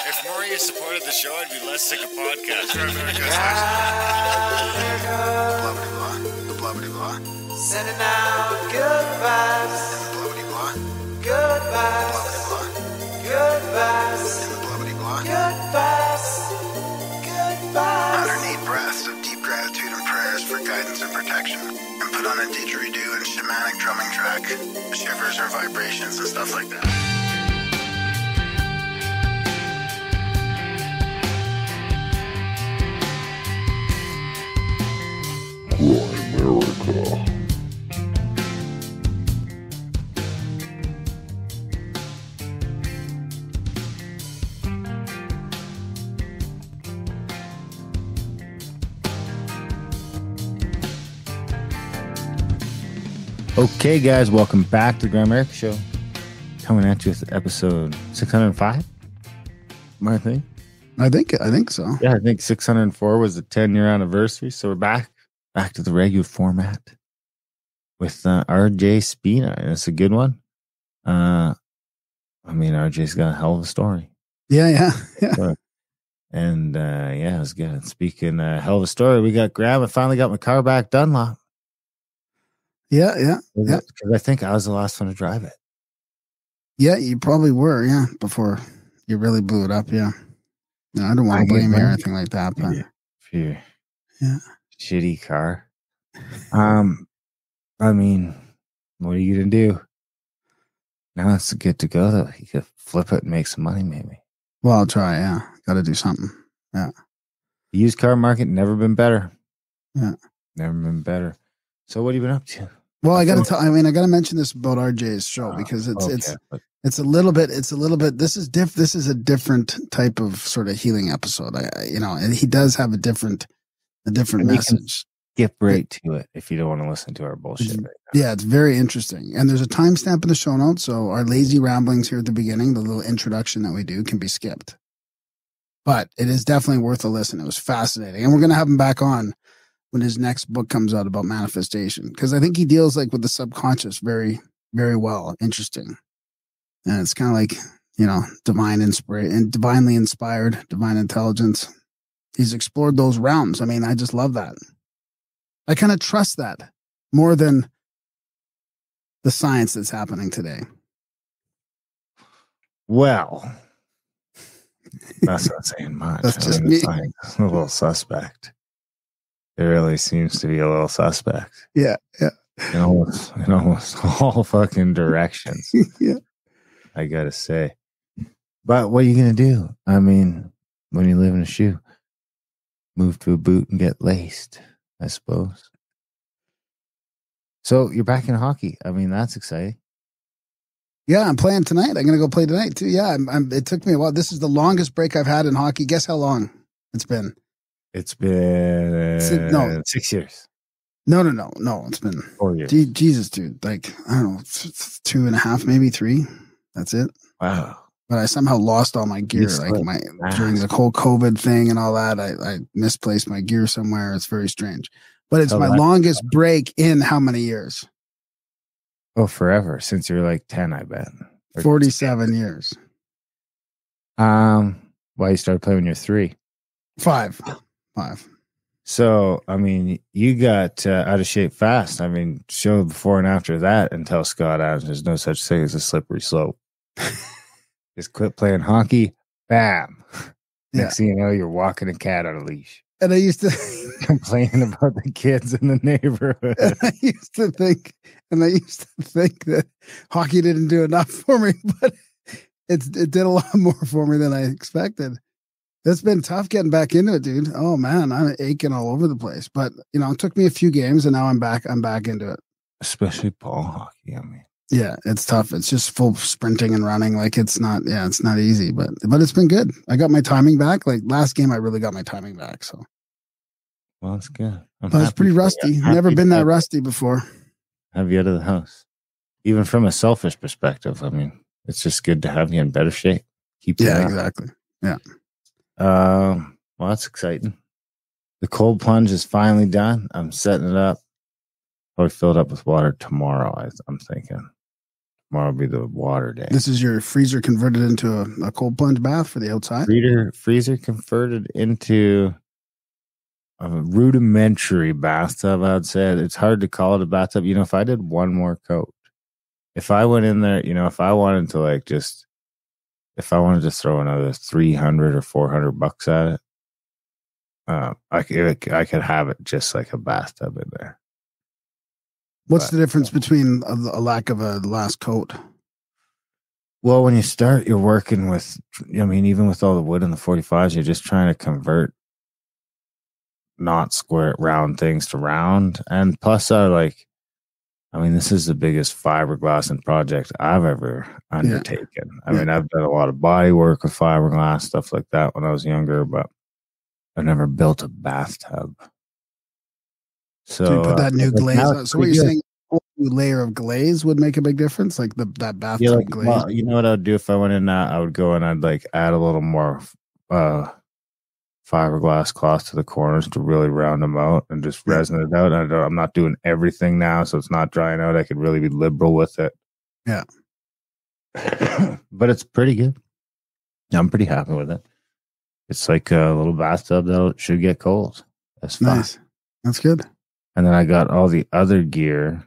If more of you supported the show, I'd be less sick of podcasts. Blah, blah, blah. Sending out good vibes. Blah, blah, blah. Good vibes. Blah, Good vibes. blah, blah. Good vibes. Good vibes. 108 breaths of deep gratitude and prayers for guidance and protection. And put on a didgeridoo and shamanic drumming track. Shivers or vibrations and stuff like that. Grimerica. Okay, guys, welcome back to the Grimerica Show. Coming at you with episode 605. I think. I think so. Yeah, I think 604 was the 10-year anniversary. So we're back to the regular format with RJ Spina, and it's a good one. RJ's got a hell of a story. Yeah. And it was good. Speaking hell of a story, we got Graham. I finally got my car back Dunlop. Yeah. Because I think I was the last one to drive it. Yeah, you probably were, before you really blew it up, yeah. No, I don't want to blame you or anything like that, but for your shitty car. What are you gonna do? Now it's good to go though. You could flip it and make some money, maybe. Well, I'll try, Gotta do something. Yeah. The used car market never been better. Yeah. Never been better. So what have you been up to? Well, I gotta mention this about RJ's show because it's a little bit. This is a different type of sort of healing episode. And he does have a different message. Skip right to it if you don't want to listen to our bullshit. Right now. Yeah, it's very interesting. And there's a timestamp in the show notes, so our lazy ramblings here at the beginning, the little introduction that we do, can be skipped. But it is definitely worth a listen. It was fascinating, and we're gonna have him back on when his next book comes out about manifestation, because I think he deals with the subconscious very, very well. Interesting. And it's kind of like, divinely inspired, divine intelligence. He's explored those realms. I just love that. I kind of trust that more than the science that's happening today. Well, that's not saying much. That's just me. It's a little suspect. It really seems to be a little suspect. Yeah. In almost all fucking directions. Yeah. I gotta say. But what are you gonna do? When you live in a shoe, move to a boot and get laced, I suppose. So you're back in hockey. That's exciting. Yeah, I'm playing tonight. I'm gonna go play tonight too. Yeah, it took me a while. This is the longest break I've had in hockey. Guess how long it's been? It's been 6 years. No. It's been 4 years. Jesus, dude. I don't know, 2.5, maybe 3. That's it. Wow. But I somehow lost all my gear, during the whole COVID thing and all that. I misplaced my gear somewhere. It's very strange. But it's my longest break in how many years? Oh, forever. Since you were 10, I bet. 47 years. Why you started playing when you're 3? 5. So, you got out of shape fast. Show before and after that and tell Scott Adams there's no such thing as a slippery slope. Just quit playing hockey. Bam. Yeah. Next thing you know, you're walking a cat on a leash. And I used to complaining about the kids in the neighborhood. I used to think that hockey didn't do enough for me, but it did a lot more for me than I expected. It's been tough getting back into it, dude. Oh man, I'm aching all over the place. But it took me a few games, and now I'm back into it. Especially ball hockey. Yeah, it's tough. It's just full sprinting and running. It's not easy, but it's been good. I got my timing back. Last game, I really got my timing back. So, well, that's good. I was pretty rusty. Never been that rusty before. Have you out of the house? Even from a selfish perspective, it's just good to have you in better shape. Exactly. Yeah. Well, that's exciting. The cold plunge is finally done. I'm setting it up. Probably fill it up with water tomorrow, I'm thinking. Tomorrow will be the water day. This is your freezer converted into a cold plunge bath for the outside? Freezer converted into a rudimentary bathtub, I'd say. It's hard to call it a bathtub. You know, if I did one more coat, if I went in there, you know, if I wanted to throw another 300 or 400 bucks at it, I could have it just like a bathtub in there. What's the difference between a lack of a last coat? Well, when you start, you're working with, I mean, even with all the wood and the 45s, you're just trying to convert not square, round things to round. And plus, this is the biggest fiberglass project I've ever undertaken. Yeah. I mean, I've done a lot of body work with fiberglass, stuff like that when I was younger, but I've never built a bathtub. So you put that new glaze on. So what you're saying, a new layer of glaze would make a big difference? Like that bathtub glaze? Well, you know what I'd do if I went in that? I would go and I'd like add a little more fiberglass cloth to the corners to really round them out and just resin it out. I'm not doing everything now, so it's not drying out. I could really be liberal with it. Yeah. But it's pretty good. I'm pretty happy with it. It's like a little bathtub that should get cold. That's fine. Nice. That's good. And then I got all the other gear.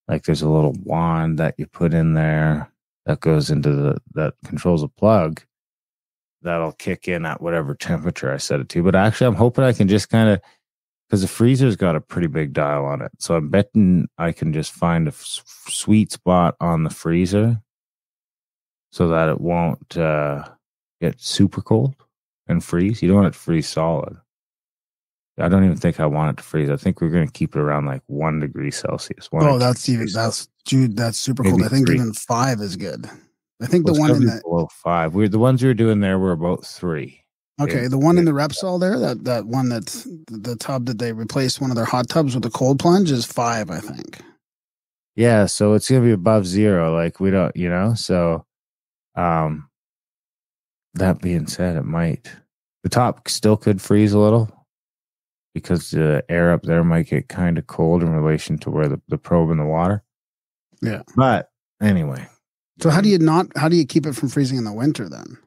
Like there's a little wand that you put in there that goes into that controls a plug. That'll kick in at whatever temperature I set it to. But actually, I'm hoping I can just kind of, because the freezer's got a pretty big dial on it. So I'm betting I can just find a sweet spot on the freezer so that it won't get super cold and freeze. You don't want it to freeze solid. I don't even think I want it to freeze. I think we're going to keep it around like 1 degree Celsius. That's super cold. I think 3. even 5 is good. I think the one in the below 5. The ones we were doing there were about 3. Okay, the one in the Repsol there, that one that's the tub that they replaced one of their hot tubs with a cold plunge is 5, I think. Yeah, so it's gonna be above 0. Like we don't, you know. So, that being said, the top still could freeze a little because the air up there might get kind of cold in relation to where the probe in the water. Yeah, but anyway. So how do you keep it from freezing in the winter then?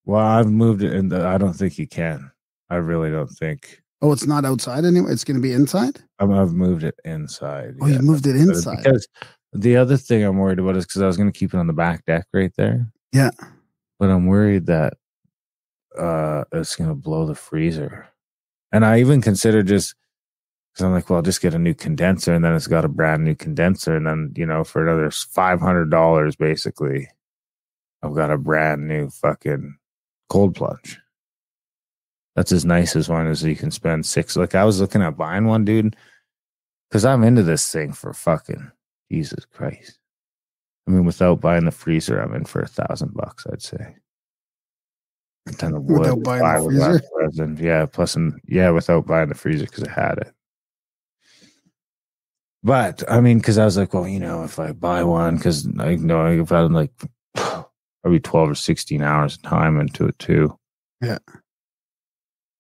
Well, I've moved it and I don't think you can. I really don't think. Oh, it's not outside anymore? It's going to be inside? I've moved it inside. Oh, you moved it inside? Because the other thing I'm worried about is because I was going to keep it on the back deck right there. Yeah. But I'm worried that it's going to blow the freezer. And I even considered just, because I'm like, well, I'll just get a new condenser, and then it's got a brand new condenser, and then, you know, for another $500, basically, I've got a brand new fucking cold plunge. That's as nice as one as you can spend $6. Like I was looking at buying one, dude, because I'm into this thing for fucking Jesus Christ. I mean, without buying the freezer, I'm in for $1,000, I'd say. Then the wood, without buying the freezer? Resin. Yeah, without buying the freezer because I had it. But I mean, because I was like, well, you know, if I buy one, because I know if I'm like probably 12 or 16 hours of time into it too. Yeah.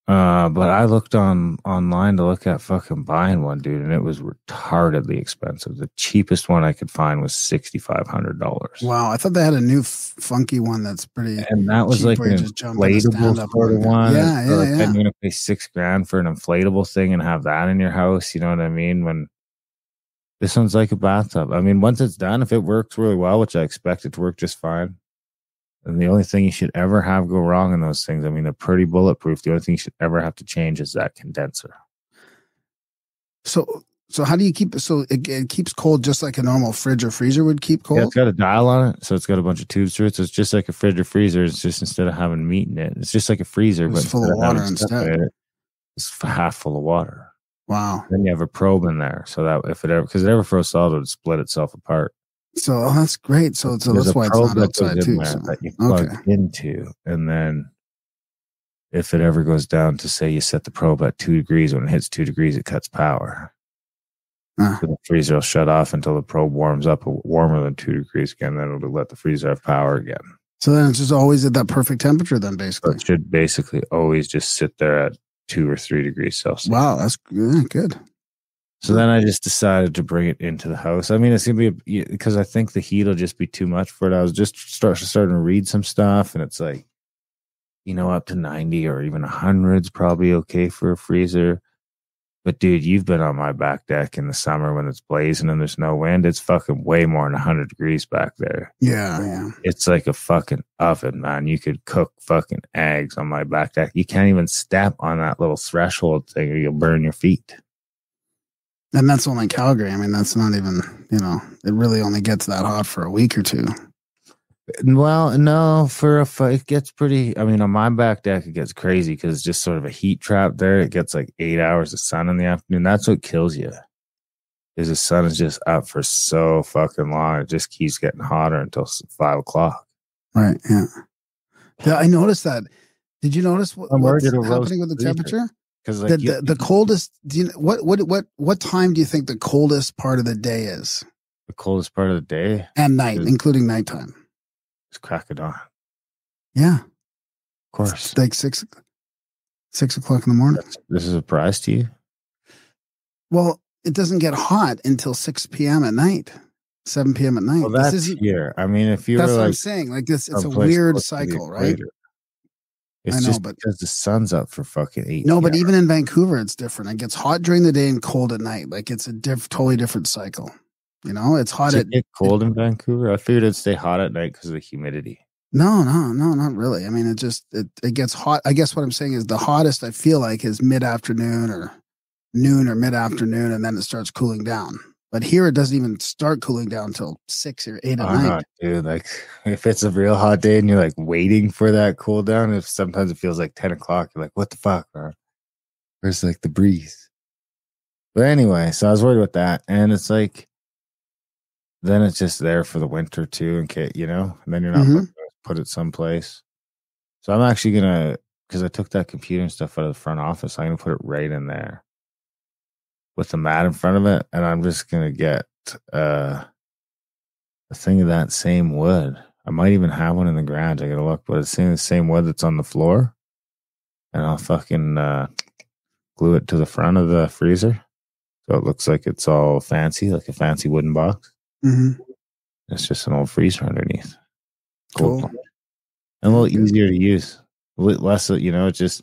But I looked online to look at fucking buying one, dude, and it was retardedly expensive. The cheapest one I could find was $6,500. Wow, I thought they had a new funky one that's pretty. And that was like an inflatable sort of one. Yeah. I'm going to pay $6,000 for an inflatable thing and have that in your house. You know what I mean? When this one's like a bathtub. I mean, once it's done, if it works really well, which I expect it to work just fine. And the only thing you should ever have go wrong in those things, I mean, they're pretty bulletproof. The only thing you should ever have to change is that condenser. So how do you keep it? So it keeps cold just like a normal fridge or freezer would keep cold? Yeah, it's got a dial on it. So it's got a bunch of tubes through it. So it's just like a fridge or freezer. It's just instead of having meat in it, it's just like a freezer, but full of water instead. It's half full of water. Wow. Then you have a probe in there. So that if it ever, because it ever froze solid, it would split itself apart. So that's great. So that's why it's not outside too. That you plug into, and then if it ever goes down to say you set the probe at 2 degrees, when it hits 2 degrees, it cuts power. So the freezer will shut off until the probe warms up warmer than 2 degrees again. Then it'll let the freezer have power again. So then it's just always at that perfect temperature. Then basically, so it should basically always just sit there at 2 or 3 degrees Celsius. Wow, that's good. So then I just decided to bring it into the house. I mean, it's gonna be because I think the heat will just be too much for it. I was just starting to read some stuff, and it's like, up to 90 or even 100 is probably okay for a freezer. But dude, you've been on my back deck in the summer when it's blazing and there's no wind. It's fucking way more than 100 degrees back there. Yeah. It's like a fucking oven, man. You could cook fucking eggs on my back deck. You can't even step on that little threshold thing or you'll burn your feet. And that's only Calgary. I mean, that's not even, it really only gets that hot for a week or two. Well, no, it gets pretty, I mean, on my back deck, it gets crazy because it's just sort of a heat trap there. It gets like 8 hours of sun in the afternoon. That's what kills you. Is the sun is just up for so fucking long. It just keeps getting hotter until 5 o'clock. Right. Yeah. Yeah. I noticed that. Did you notice what's happening with the temperature? Because the coldest, what time do you think the coldest part of the day is? The coldest part of the day? And night, including nighttime. It's crack of dawn. Yeah. Of course. It's like 6 o'clock in the morning. This is a surprise to you? Well, it doesn't get hot until 6 p.m. at night, 7 p.m. at night. Well, that's here. I mean, if you're that's what I'm saying. Like this, it's a weird cycle, right? It's just because the sun's up for fucking 8. No, but even in Vancouver, it's different. It gets hot during the day and cold at night. Like it's a totally different cycle. It's hot. Does it get cold in Vancouver? I figured it'd stay hot at night because of the humidity. No, not really. I mean, it gets hot. I guess what I'm saying is the hottest I feel like is mid-afternoon or noon or mid-afternoon, and then it starts cooling down. But here, it doesn't even start cooling down until 6 or 8 at night. No, dude, like if it's a real hot day and you're like waiting for that cool down, sometimes it feels like 10 o'clock. You're like, what the fuck, man? Where's like the breeze? But anyway, so I was worried about that, and it's like, then it's just there for the winter too, in case, and then you're not going to put it someplace. So I'm actually because I took that computer and stuff out of the front office, I'm going to put it right in there with the mat in front of it. And I'm just going to get a thing of that same wood. I might even have one in the garage. I got to look, but it's the same wood that's on the floor. And I'll fucking glue it to the front of the freezer. So it looks like it's all fancy, like a fancy wooden box. Mm-hmm. It's just an old freezer underneath. Cool. And a little easier to use. Less, it's just,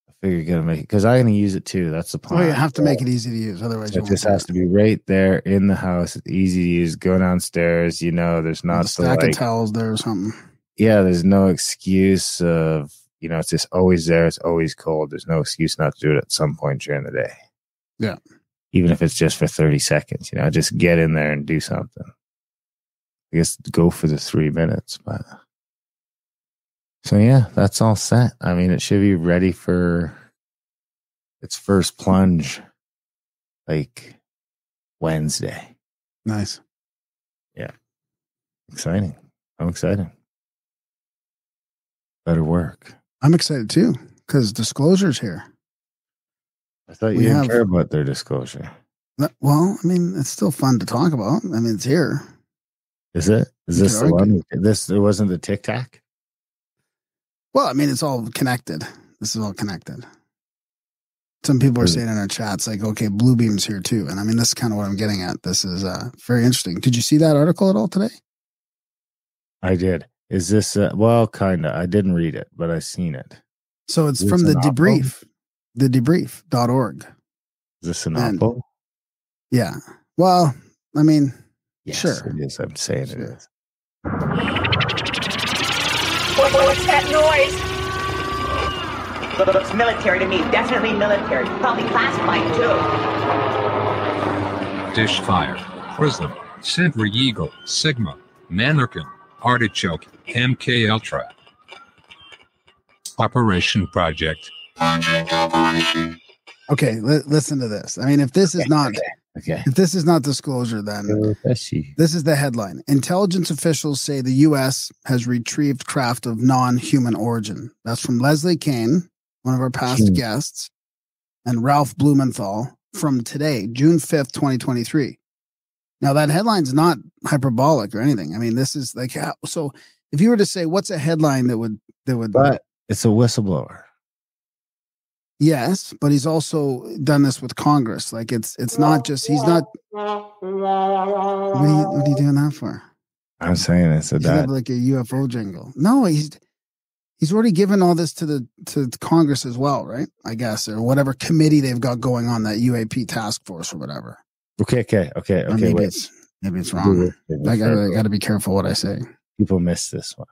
I figure you got to make it, because I'm going to use it too. That's the plan. Oh, you have to make it easy to use. Otherwise, it just has to be right there in the house. It's easy to use. Go downstairs. There's not a stack of towels there or something. Yeah, there's no excuse of, it's just always there. It's always cold. There's no excuse not to do it at some point during the day. Yeah. Even if it's just for 30 seconds, just get in there and do something. I guess go for the 3 minutes, but so yeah, that's all set. I mean, it should be ready for its first plunge like Wednesday. Nice. Yeah. Exciting. I'm excited. Better work. I'm excited too, because disclosure's here. I thought you didn't care about their disclosure. Well, I mean, it's still fun to talk about. I mean, it's here. Is it? Is this the one? It wasn't the Tic Tac? Well, I mean, it's all connected. This is all connected. Some people are saying in our chats, like, okay, Bluebeam's here too. And I mean, this is kind of what I'm getting at. This is very interesting. Did you see that article at all today? I did. Is this, well, kind of. I didn't read it, but I've seen it. So it's from the debrief. Thedebrief.org. Is this an apple? Yeah. Well, I mean, yes, sure. It is. I'm saying it is. What's that noise? Looks military to me. Definitely military. Probably classified too. Dish Fire, Prism, Sentry Eagle, Sigma, Mannequin, Artichoke, MK Ultra. Operation Project. Okay, listen to this. I mean, if this is not if this is not disclosure, then this is the headline. Intelligence officials say the U.S. has retrieved craft of non-human origin. That's from Leslie Kane, one of our past guests, and Ralph Blumenthal from today, June 5th, 2023. Now, that headline's not hyperbolic or anything. I mean, this is like, so if you were to say, what's a headline that would, but it's a whistleblower. Yes, but he's also done this with Congress. Like it's not just he's not. What are you doing that for? I'm saying it's a that like a UFO jingle. No, he's already given all this to Congress as well, right? I guess, or whatever committee they've got going on, that UAP task force or whatever. Okay. Maybe it's wrong. I gotta be careful what I say. People miss this one.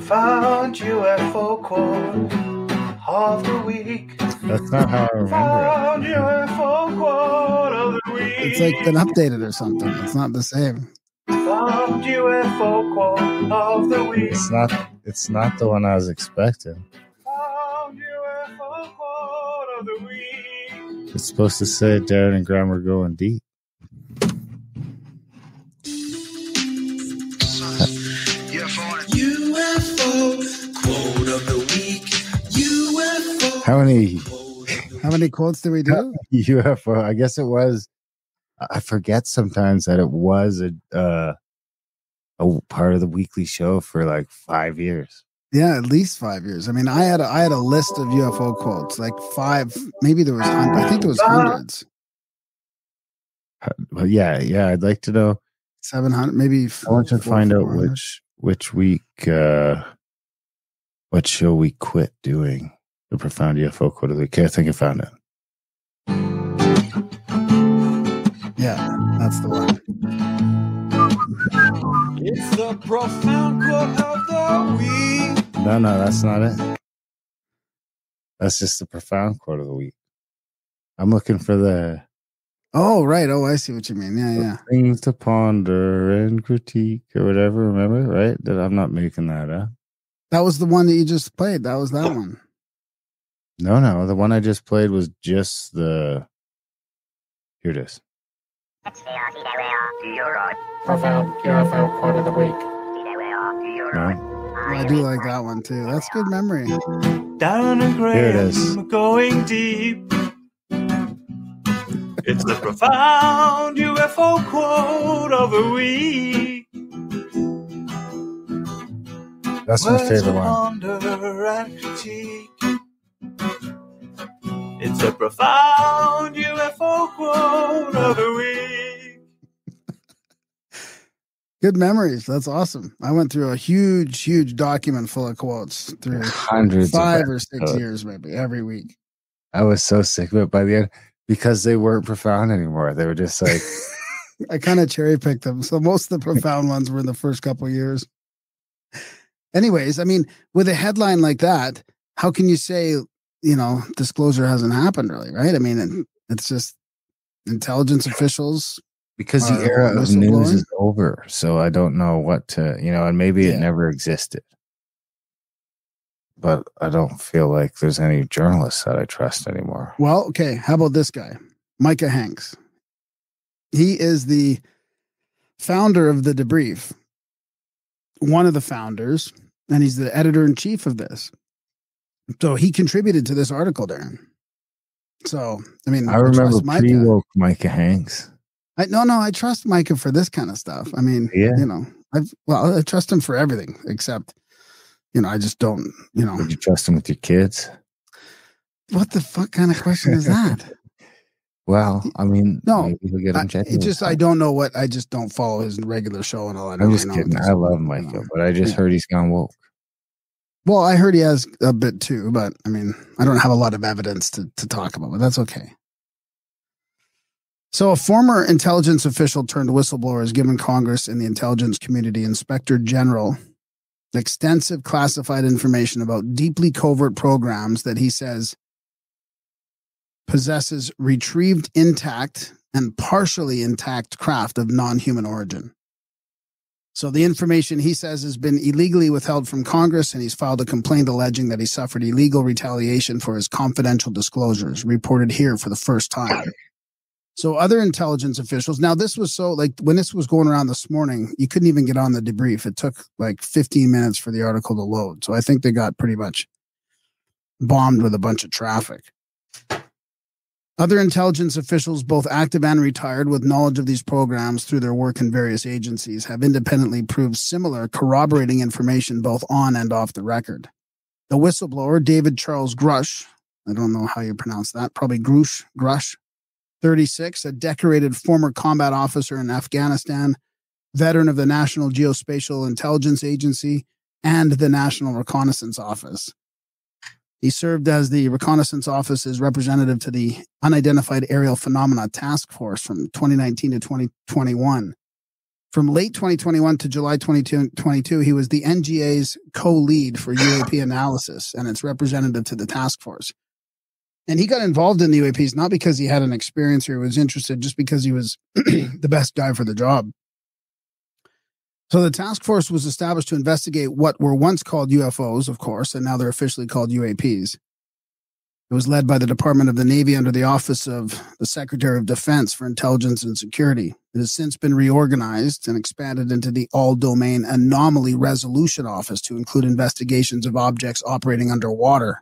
Found UFO quote of the week. That's not how I remember Found UFO quote of the week. It's like been updated or something. It's not the same. Found UFO quote of the week. It's not the one I was expecting. Found UFO quote of the week. It's supposed to say Darren and Grimer going deep. UFO quote of the week. UFO. How many quotes do we do? UFO. I guess it was. I forget sometimes that it was a part of the weekly show for like 5 years. Yeah, at least 5 years. I mean, I had a list of UFO quotes, like 5. Maybe there was. I think there was hundreds. But yeah. I'd like to know 700. Maybe. I want to find out which week. What show we quit doing the profound UFO quote of the week. Okay, I think I found it. Yeah, that's the one. It's the profound quote of the week. No, that's not it. That's just the profound quote of the week. I'm looking for the... Oh, right. Oh, I see what you mean. Yeah. Things to ponder and critique or whatever, remember? Right? That I'm not making that up. That was the one that you just played. That was that one. No. The one I just played was just the... Here it is. Profound UFO quote of the week. No? I do like that one too. That's good memory. Darren and Here it is. Graham going deep. It's the profound UFO quote of the week. That's my favorite one. Wonder and critique. It's a profound UFO quote of the week. Good memories. That's awesome. I went through a huge document full of quotes through hundreds 5 or 6 years, maybe every week. I was so sick of it by the end because they weren't profound anymore. They were just like... I kind of cherry picked them. So most of the profound ones were in the first couple of years. Anyways, I mean, with a headline like that, how can you say, disclosure hasn't happened really, right? I mean, it's just intelligence officials. Because the era of news is over. So I don't know what to, and maybe it never existed. But I don't feel like there's any journalists that I trust anymore. Well, okay. How about this guy? Micah Hanks. He is the founder of The Debrief. One of the founders, and he's the editor-in-chief of this. So he contributed to this article, Darren. So, I mean, I remember pre-woke Micah Hanks. I trust Micah for this kind of stuff. I mean, I trust him for everything except, I just don't, Would you trust him with your kids? What the fuck kind of question is that? Well, I mean, no, I don't know I just don't follow his regular show and all that. I'm just kidding. I love Micah, but I just heard he's gone woke. Well, I heard he has a bit too, but I mean, I don't have a lot of evidence to talk about, but that's okay. So a former intelligence official turned whistleblower has given Congress and the intelligence community Inspector General extensive classified information about deeply covert programs that he says possesses retrieved intact and partially intact craft of non-human origin. So the information, he says, has been illegally withheld from Congress, and he's filed a complaint alleging that he suffered illegal retaliation for his confidential disclosures, reported here for the first time. So other intelligence officials, now this was so, like, when this was going around this morning, you couldn't even get on the debrief. It took like 15 minutes for the article to load. So I think they got pretty much bombed with a bunch of traffic. Other intelligence officials, both active and retired, with knowledge of these programs through their work in various agencies, have independently proved similar, corroborating information both on and off the record. The whistleblower, David Charles Grush, I don't know how you pronounce that, probably Grush, 36, a decorated former combat officer in Afghanistan, veteran of the National Geospatial Intelligence Agency and the National Reconnaissance Office. He served as the Reconnaissance Office's representative to the Unidentified Aerial Phenomena Task Force from 2019 to 2021. From late 2021 to July 2022, he was the NGA's co-lead for UAP analysis and its representative to the task force. And he got involved in the UAPs not because he had an experience or he was interested, just because he was the best guy for the job. So the task force was established to investigate what were once called UFOs, of course, and now they're officially called UAPs. It was led by the Department of the Navy under the Office of the Secretary of Defense for Intelligence and Security. It has since been reorganized and expanded into the All-Domain Anomaly Resolution Office to include investigations of objects operating underwater.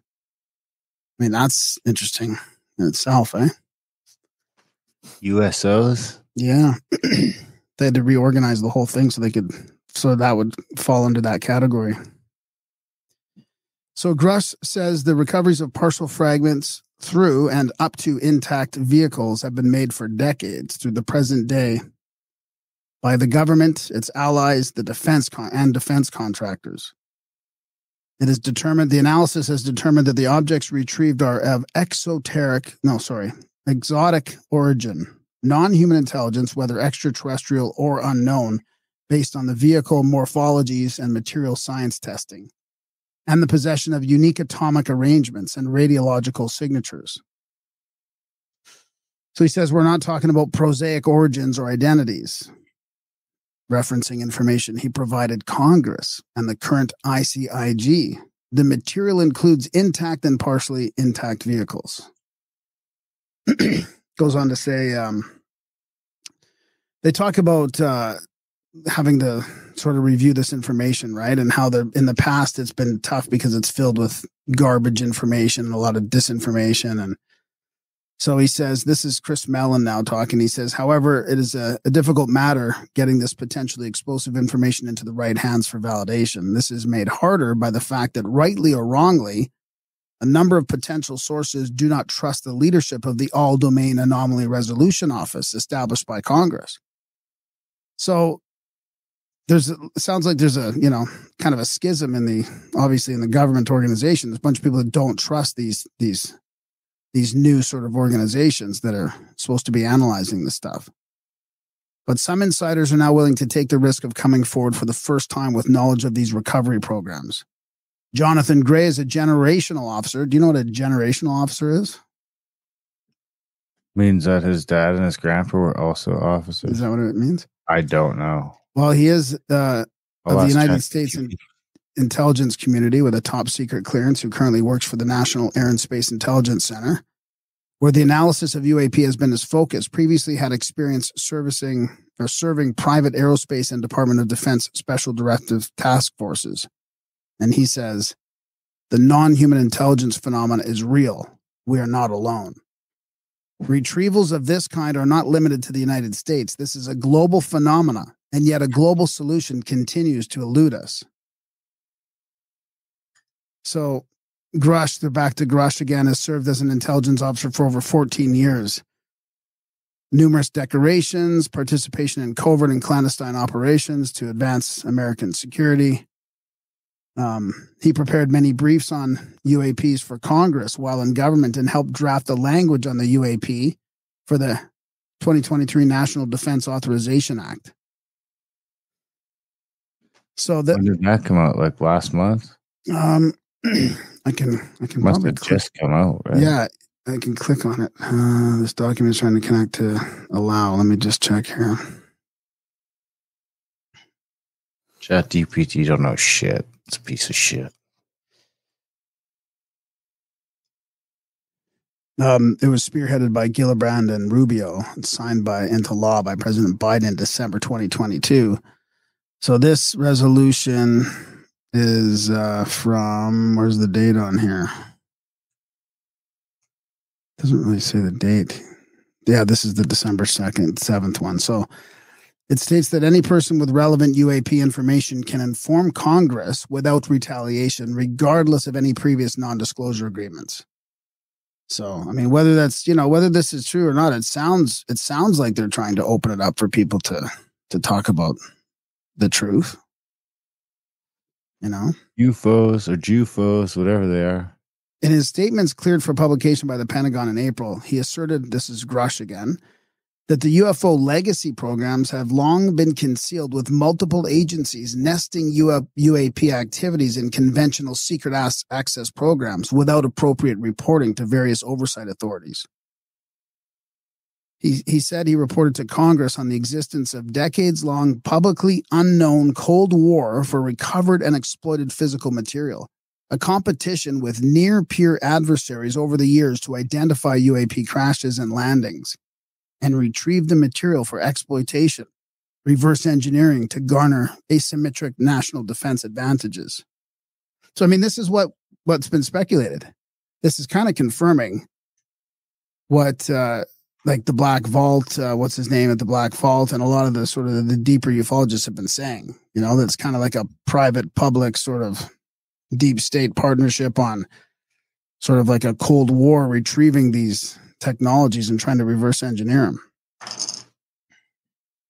I mean, that's interesting in itself, eh? USOs? Yeah. They had to reorganize the whole thing so that would fall under that category. So Grush says the recoveries of partial fragments through and up to intact vehicles have been made for decades through the present day by the government, its allies, the defense contractors. It is determined, the analysis has determined that the objects retrieved are of exotic origin, non-human intelligence, whether extraterrestrial or unknown, based on the vehicle morphologies and material science testing, and the possession of unique atomic arrangements and radiological signatures. So he says we're not talking about prosaic origins or identities, referencing information he provided Congress and the current ICIG. The material includes intact and partially intact vehicles. Goes on to say, they talk about having to sort of review this information, right? And how in the past it's been tough because it's filled with garbage information and a lot of disinformation. And so he says, this is Chris Mellon now talking. He says, however, it is a difficult matter getting this potentially explosive information into the right hands for validation. This is made harder by the fact that, rightly or wrongly, a number of potential sources do not trust the leadership of the All-Domain Anomaly Resolution Office established by Congress. So it sounds like there's a, kind of a schism obviously in the government organization. There's a bunch of people that don't trust these new sort of organizations that are supposed to be analyzing this stuff. But some insiders are now willing to take the risk of coming forward for the first time with knowledge of these recovery programs. Jonathan Gray is a generational officer. Do you know what a generational officer is? Means that his dad and his grandpa were also officers. Is that what it means? I don't know. Well, he is of the United States intelligence community with a top secret clearance who currently works for the National Air and Space Intelligence Center, where the analysis of UAP has been his focus. Previously had experience serving private aerospace and Department of Defense Special Directive Task Forces. And he says, the non-human intelligence phenomena is real. We are not alone. Retrievals of this kind are not limited to the United States. This is a global phenomena, and yet a global solution continues to elude us. So Grush, they're back to Grush again, has served as an intelligence officer for over 14 years. Numerous decorations, participation in covert and clandestine operations to advance American security. He prepared many briefs on UAPs for Congress while in government and helped draft the language on the UAP for the 2023 National Defense Authorization Act. So when did that come out? Like last month? I can Must have just come out, right? Yeah, I can click on it. This document is trying to connect to allow. Let me just check here. ChatGPT don't know shit. It's a piece of shit. It was spearheaded by Gillibrand and Rubio and signed into law by President Biden in December 2022. So this resolution is from, where's the date on here? Doesn't really say the date. Yeah, this is the December 2nd, 7th one. So it states that any person with relevant UAP information can inform Congress without retaliation, regardless of any previous non-disclosure agreements. So, I mean, whether that's, whether this is true or not, it sounds like they're trying to open it up for people to talk about the truth. UFOs or JUFOs, whatever they are. In his statements cleared for publication by the Pentagon in April, he asserted, this is Grush again, that the UFO legacy programs have long been concealed, with multiple agencies nesting UAP activities in conventional secret access programs without appropriate reporting to various oversight authorities. He said he reported to Congress on the existence of decades-long publicly unknown Cold War for recovered and exploited physical material, a competition with near-peer adversaries over the years to identify UAP crashes and landings and retrieve the material for exploitation, reverse engineering to garner asymmetric national defense advantages. So, I mean, this is what's been speculated. This is kind of confirming what, like the Black Vault, what's his name at the Black Vault, and a lot of the sort of the deeper ufologists have been saying, that's kind of like a private public sort of deep state partnership on sort of like a Cold War, retrieving these technologies and trying to reverse engineer them.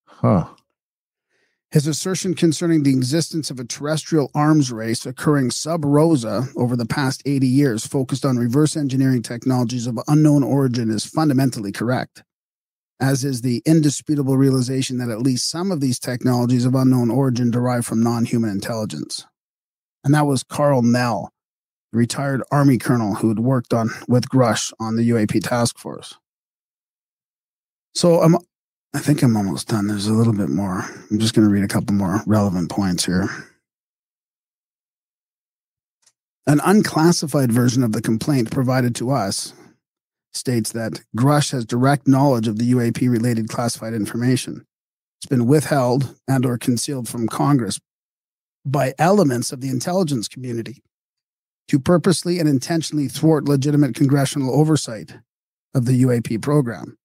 Huh. His assertion concerning the existence of a terrestrial arms race occurring sub rosa over the past 80 years focused on reverse engineering technologies of unknown origin is fundamentally correct, as is the indisputable realization that at least some of these technologies of unknown origin derive from non-human intelligence. And that was Carl Nell, retired Army colonel who had worked with Grush on the UAP task force. So I think I'm almost done. There's a little bit more. I'm just going to read a couple more relevant points here. An unclassified version of the complaint provided to us states that Grush has direct knowledge of the UAP-related classified information. It's been withheld and or concealed from Congress by elements of the intelligence community to purposely and intentionally thwart legitimate congressional oversight of the UAP program.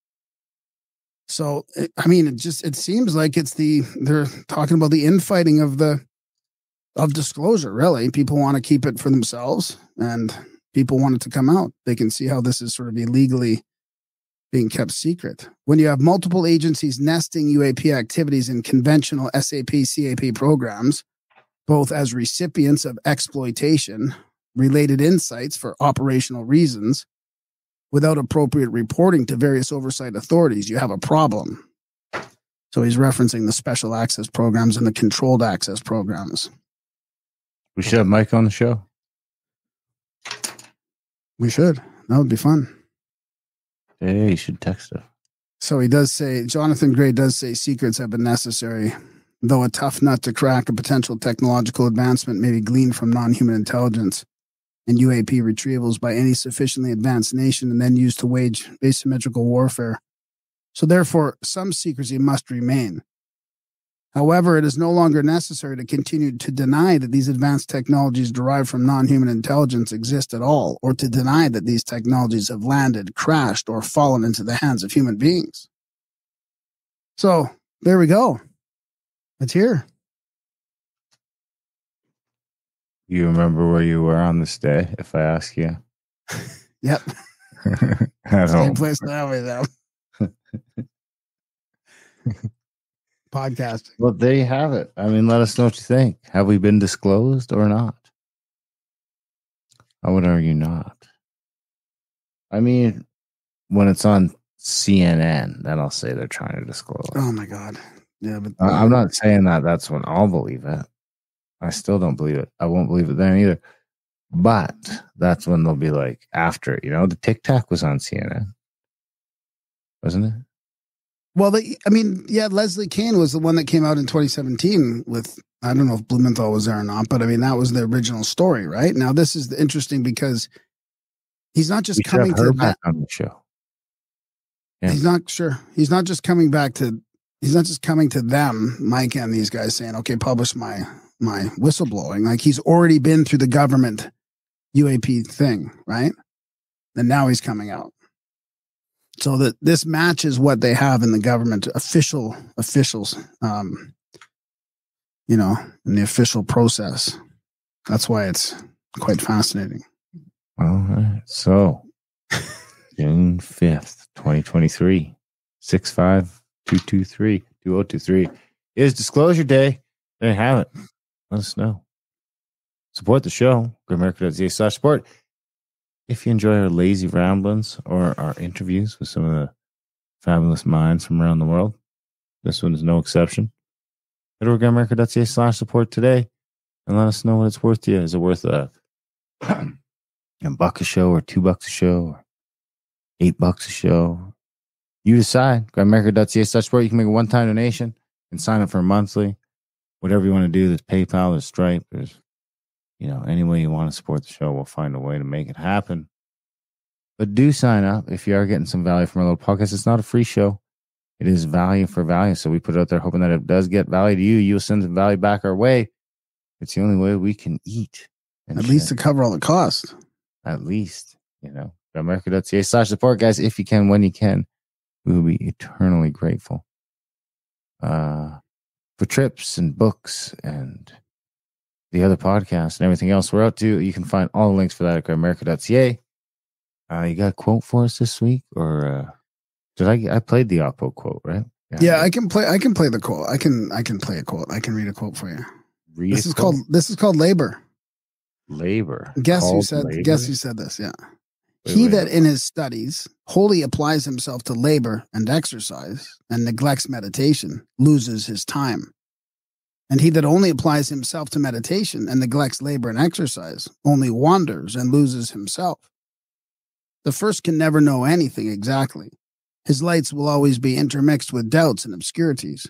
So, I mean, it seems like they're talking about the infighting of disclosure, really. People want to keep it for themselves and people want it to come out. They can see how this is sort of illegally being kept secret. When you have multiple agencies nesting UAP activities in conventional SAP, CAP programs, both as recipients of exploitation, related insights for operational reasons, without appropriate reporting to various oversight authorities, you have a problem. So he's referencing the special access programs and the controlled access programs. We should have Mike on the show. We should. That would be fun. Hey, you should text him. So he does say, Jonathan Gray does say secrets have been necessary, though a tough nut to crack. A potential technological advancement may be gleaned from non-human intelligence and UAP retrievals by any sufficiently advanced nation and then used to wage asymmetrical warfare. So therefore, some secrecy must remain. However, it is no longer necessary to continue to deny that these advanced technologies derived from non-human intelligence exist at all, or to deny that these technologies have landed, crashed, or fallen into the hands of human beings. So there we go. It's here. You remember where you were on this day, if I ask you? Yep. Same place that I was at. Podcasting. Well, there you have it. I mean, let us know what you think. Have we been disclosed or not? I would argue not. I mean, when it's on CNN, then I'll say they're trying to disclose. Oh my God. Yeah, but I'm not saying that that's when I'll believe it. I still don't believe it. I won't believe it then either. But that's when they'll be like after it. The Tic Tac was on CNN, wasn't it? Well, Leslie Kean was the one that came out in 2017 with, I don't know if Blumenthal was there or not, but I mean, that was the original story, right? Now, this is interesting because he's not just coming to back on the show. Yeah. He's not sure. He's not just coming to them, Mike and these guys saying, okay, publish my whistleblowing. Like he's already been through the government UAP thing, right? And now he's coming out. So that this matches what they have in the government officials, you know, in the official process. That's why it's quite fascinating. All right. So June 5th, 2023, 65223-2023 is Disclosure Day. There you have it. Let us know. Support the show. Grimericans.ca/support. If you enjoy our lazy ramblings or our interviews with some of the fabulous minds from around the world, this one is no exception. Head over to Grimericans.ca/support today and let us know what it's worth to you. Is it worth $1 a show or $2 a show or $8 a show? You decide. Grimericans.ca/support. You can make a one-time donation and sign up for a monthly. Whatever you want to do. There's PayPal, there's Stripe, there's, you know, any way you want to support the show, we'll find a way to make it happen. But do sign up if you are getting some value from our little podcast. It's not a free show. It is value for value. So we put it out there hoping that it does get value to you. You'll send some value back our way. It's the only way we can eat. At least to cover all the costs. At least, you know. America.ca/support, guys. If you can, when you can, we will be eternally grateful. For trips and books and the other podcasts and everything else we're out to, you can find all the links for that at Grimerica.ca. You got a quote for us this week, or did I played the Oppo quote, right? Yeah, I can play the quote. I can play a quote. I can read a quote for you. This is called labor. Labor. Guess who said this? Yeah. He that in his studies wholly applies himself to labor and exercise and neglects meditation loses his time. And he that only applies himself to meditation and neglects labor and exercise only wanders and loses himself. The first can never know anything exactly. His lights will always be intermixed with doubts and obscurities.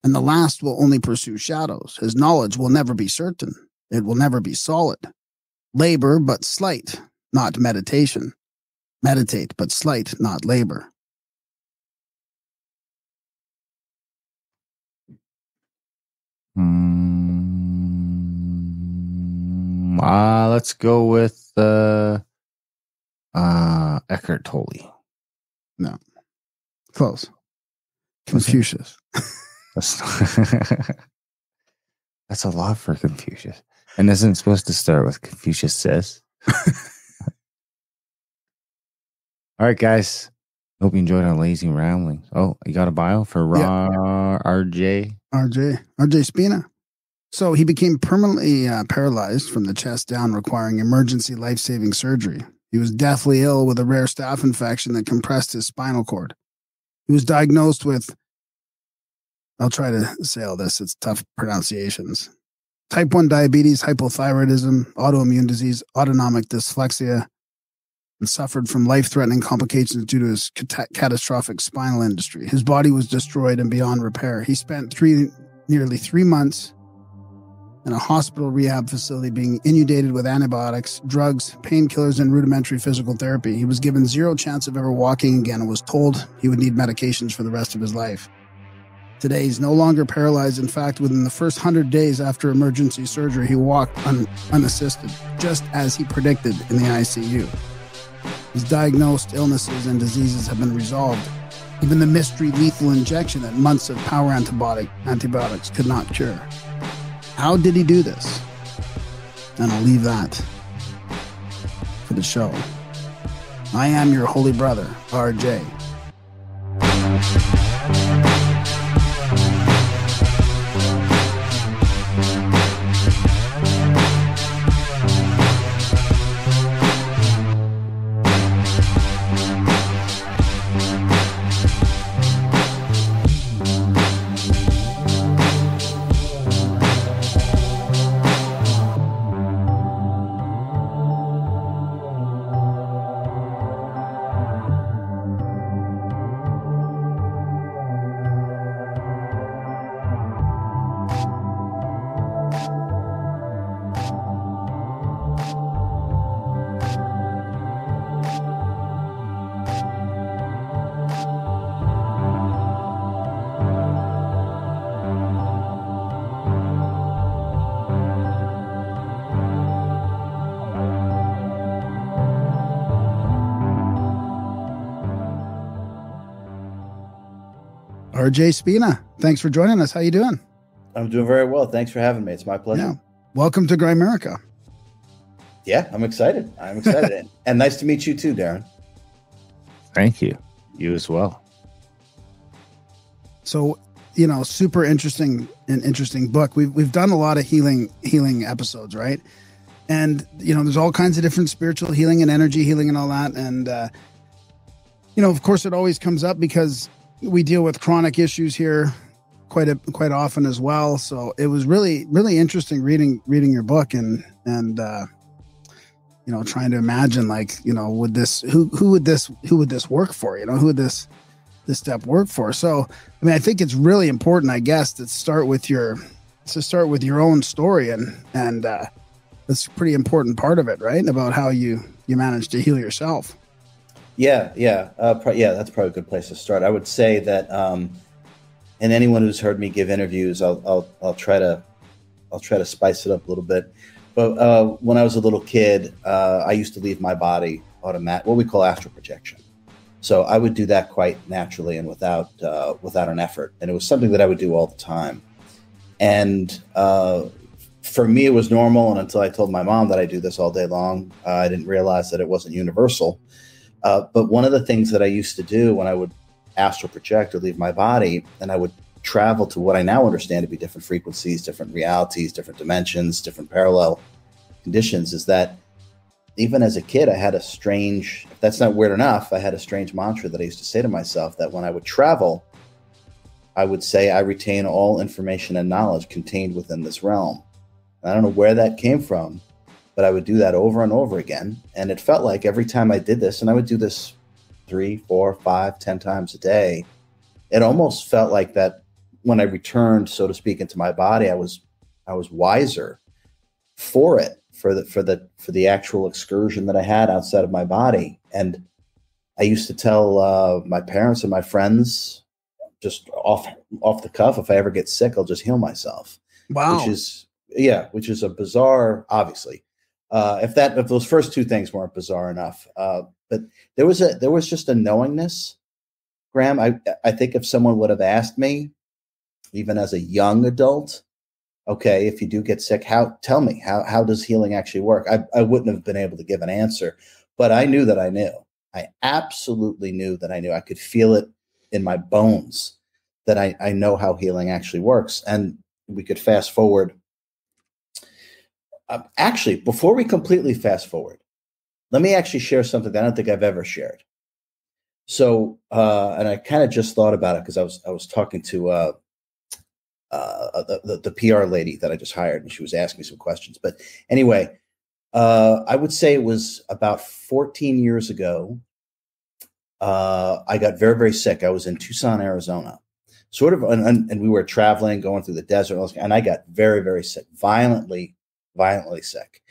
And the last will only pursue shadows. His knowledge will never be certain. It will never be solid. Labor but slight, not meditation. Meditate but slight, not labor. Let's go with Eckhart Tolle. No. Close. Confucius. That's a lot for Confucius. And isn't supposed to start with Confucius says. All right, guys. Hope you enjoyed our lazy ramblings. Oh, you got a bio for RJ Spina. So he became permanently paralyzed from the chest down, requiring emergency life-saving surgery. He was deathly ill with a rare staph infection that compressed his spinal cord. He was diagnosed with, I'll try to say all this, it's tough pronunciations. Type 1 diabetes, hypothyroidism, autoimmune disease, autonomic dyslexia, and suffered from life-threatening complications due to his catastrophic spinal injury. His body was destroyed and beyond repair. He spent nearly 3 months in a hospital rehab facility being inundated with antibiotics, drugs, painkillers, and rudimentary physical therapy. He was given zero chance of ever walking again and was told he would need medications for the rest of his life. Today, he's no longer paralyzed. In fact, within the first 100 days after emergency surgery, he walked unassisted, just as he predicted in the ICU. His diagnosed illnesses and diseases have been resolved. Even the mystery lethal injection that months of power antibiotics could not cure. How did he do this? And I'll leave that for the show. I am your holy brother, RJ. RJ Spina. Thanks for joining us. How you doing? I'm doing very well. Thanks for having me. It's my pleasure. Yeah. Welcome to Grimerica. Yeah, I'm excited. And nice to meet you too, Darren. Thank you. You as well. So, super interesting book. We've done a lot of healing episodes, right? And there's all kinds of different spiritual healing and energy healing and all that. And of course, it always comes up because we deal with chronic issues here quite often as well. So it was really, really interesting reading your book and trying to imagine who would this work for? Who would this step work for? So, I mean, I think it's really important, I guess, to start with your own story and that's a pretty important part of it, right? About how you managed to heal yourself. Yeah. That's probably a good place to start. I would say that, and anyone who's heard me give interviews, I'll try to spice it up a little bit. But when I was a little kid, I used to leave my body what we call astral projection. So I would do that quite naturally and without an effort, and it was something that I would do all the time. And for me, it was normal, and until I told my mom that I do this all day long, I didn't realize that it wasn't universal. But one of the things that I used to do when I would astral project or leave my body, and I would travel to what I now understand to be different frequencies, different realities, different dimensions, different parallel conditions, is that even as a kid, I had if that's not weird enough, I had a strange mantra that I used to say to myself that when I would travel, I would say, I retain all information and knowledge contained within this realm. I don't know where that came from, but I would do that over and over again. And it felt like every time I did this, and I would do this 3, 4, 5, 10 times a day, it almost felt like that when I returned, so to speak, into my body, I was wiser for it, for the actual excursion that I had outside of my body. And I used to tell my parents and my friends, just off the cuff, if I ever get sick, I'll just heal myself. Wow. Which is a bizarre, obviously. If those first two things weren't bizarre enough, but there was just a knowingness, Graham. I think if someone would have asked me, even as a young adult, okay, if you do get sick, tell me how does healing actually work? I wouldn't have been able to give an answer, but I knew that I knew. I absolutely knew that I knew. I could feel it in my bones that I know how healing actually works. And we could fast forward. Actually, before we completely fast forward, let me actually share something that I don't think I've ever shared. So, and I kind of just thought about it because I was talking to the PR lady that I just hired, and she was asking me some questions. But anyway, I would say it was about 14 years ago. I got very, very sick. I was in Tucson, Arizona, and we were traveling, going through the desert, and I got very, very sick, violently sick,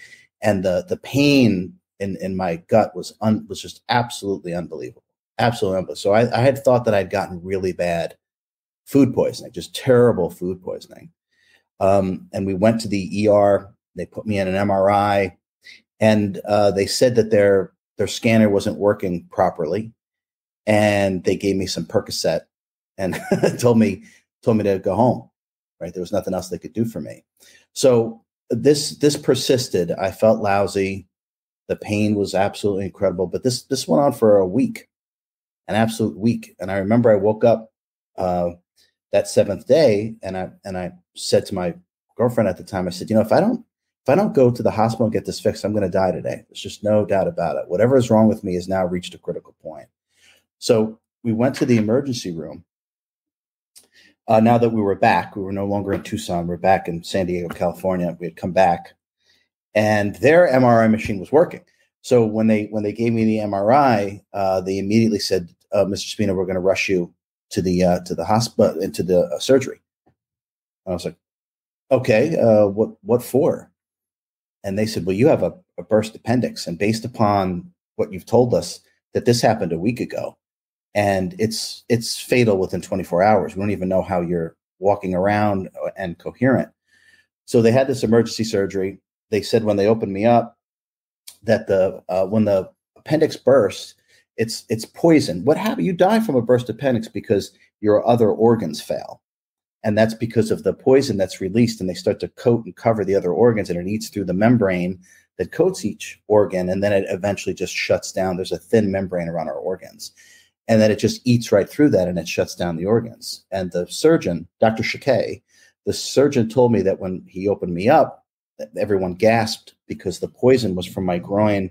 and the pain in my gut was just absolutely unbelievable. So I had thought that I'd gotten really bad food poisoning, just terrible food poisoning. And we went to the ER. They put me in an MRI, and they said that their scanner wasn't working properly, and they gave me some Percocet and told me to go home. Right, there was nothing else they could do for me. So this persisted. I felt lousy. The pain was absolutely incredible, but this went on for a week, an absolute week. And I remember I woke up that seventh day, and I said to my girlfriend at the time, I said, if I don't go to the hospital and get this fixed, I'm going to die today. There's just no doubt about it. Whatever is wrong with me has now reached a critical point. So we went to the emergency room. Now that we were back, we were no longer in Tucson. We're back in San Diego, California. We had come back, and their MRI machine was working. So when they gave me the MRI, they immediately said, "Mr. Spina, we're going to rush you to the hospital, into the surgery." And I was like, "Okay, what for?" And they said, "Well, you have a burst appendix, and based upon what you've told us, that this happened a week ago, and it's fatal within 24 hours. We don't even know how you're walking around and coherent." So they had this emergency surgery. They said when they opened me up that when the appendix bursts, it's poison. What happened? You die from a burst appendix because your other organs fail. And that's because of the poison that's released, and they start to coat and cover the other organs, and it eats through the membrane that coats each organ, and then it eventually just shuts down. There's a thin membrane around our organs, and then it just eats right through that, and it shuts down the organs. And the surgeon, Dr. Shakay, the surgeon told me that when he opened me up, everyone gasped because the poison was from my groin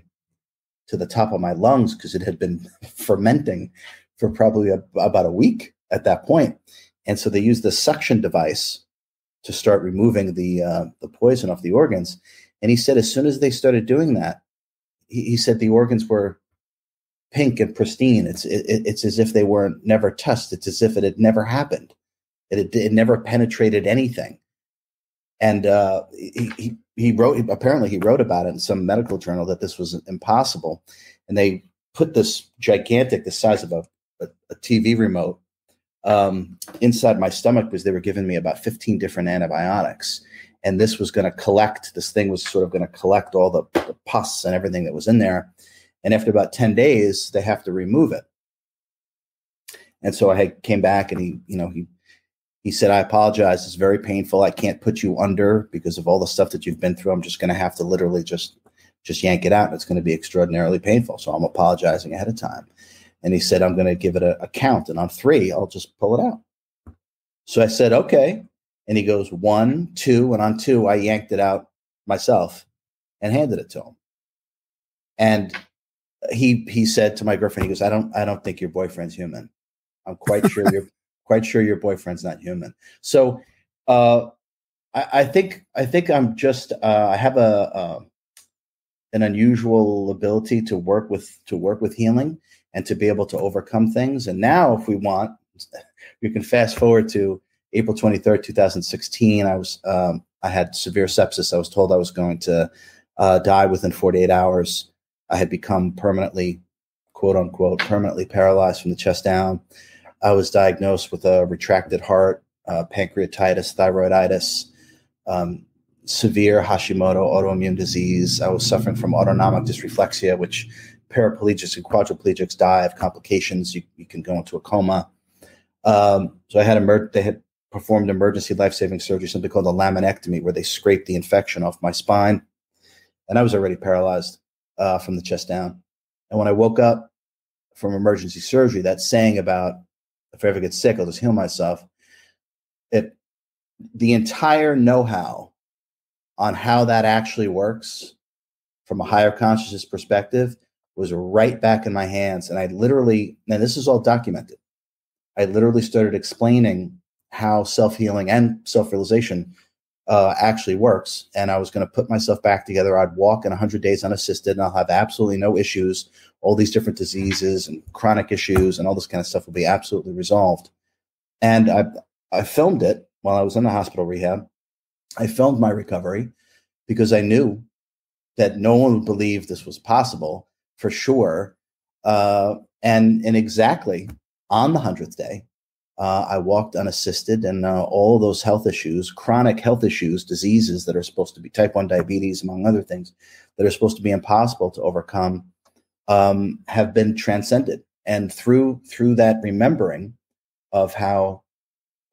to the top of my lungs, because it had been fermenting for probably about a week at that point. And so they used the suction device to start removing the poison off the organs. And he said as soon as they started doing that, he said the organs were pink and pristine. It's as if they were never touched. It's as if it had never happened. It never penetrated anything. And he wrote about it in some medical journal that this was impossible. And they put this gigantic, the size of a TV remote, inside my stomach, because they were giving me about 15 different antibiotics. And this was going to collect, this thing was sort of going to collect all the pus and everything that was in there. And after about 10 days, they have to remove it. And so I came back, and he said, I apologize. It's very painful. I can't put you under because of all the stuff that you've been through. I'm just going to have to literally just yank it out. And it's going to be extraordinarily painful. So I'm apologizing ahead of time. And he said, I'm going to give it a count. And on 3, I'll just pull it out. So I said, okay. And he goes 1, 2. And on 2, I yanked it out myself and handed it to him. And he said to my girlfriend, he goes, I don't think your boyfriend's human. I'm quite sure your boyfriend's not human. So I think I'm just I have an unusual ability to work with healing and to be able to overcome things. And now, if we want, we can fast forward to April 23rd, 2016. I had severe sepsis. I was told I was going to die within 48 hours. I had become permanently, quote unquote, permanently paralyzed from the chest down. I was diagnosed with a retracted heart, pancreatitis, thyroiditis, severe Hashimoto autoimmune disease. I was suffering from autonomic dysreflexia, which paraplegics and quadriplegics die of complications. You can go into a coma. So they had performed emergency life-saving surgery, something called a laminectomy, where they scraped the infection off my spine. And I was already paralyzed from the chest down. And when I woke up from emergency surgery, that saying about, if I ever get sick, I'll just heal myself. The entire know-how on how that actually works from a higher consciousness perspective was right back in my hands. And now this is all documented. I literally started explaining how self-healing and self-realization actually works. And I was going to put myself back together. I'd walk in 100 days unassisted, and I'll have absolutely no issues. All these different diseases and chronic issues and all this kind of stuff will be absolutely resolved. And I filmed it while I was in the hospital rehab. I filmed my recovery because I knew that no one would believe this was possible for sure. And exactly on the 100th day, I walked unassisted, and all those health issues, chronic health issues, diseases that are supposed to be type 1 diabetes, among other things, that are supposed to be impossible to overcome, have been transcended. And through that remembering of how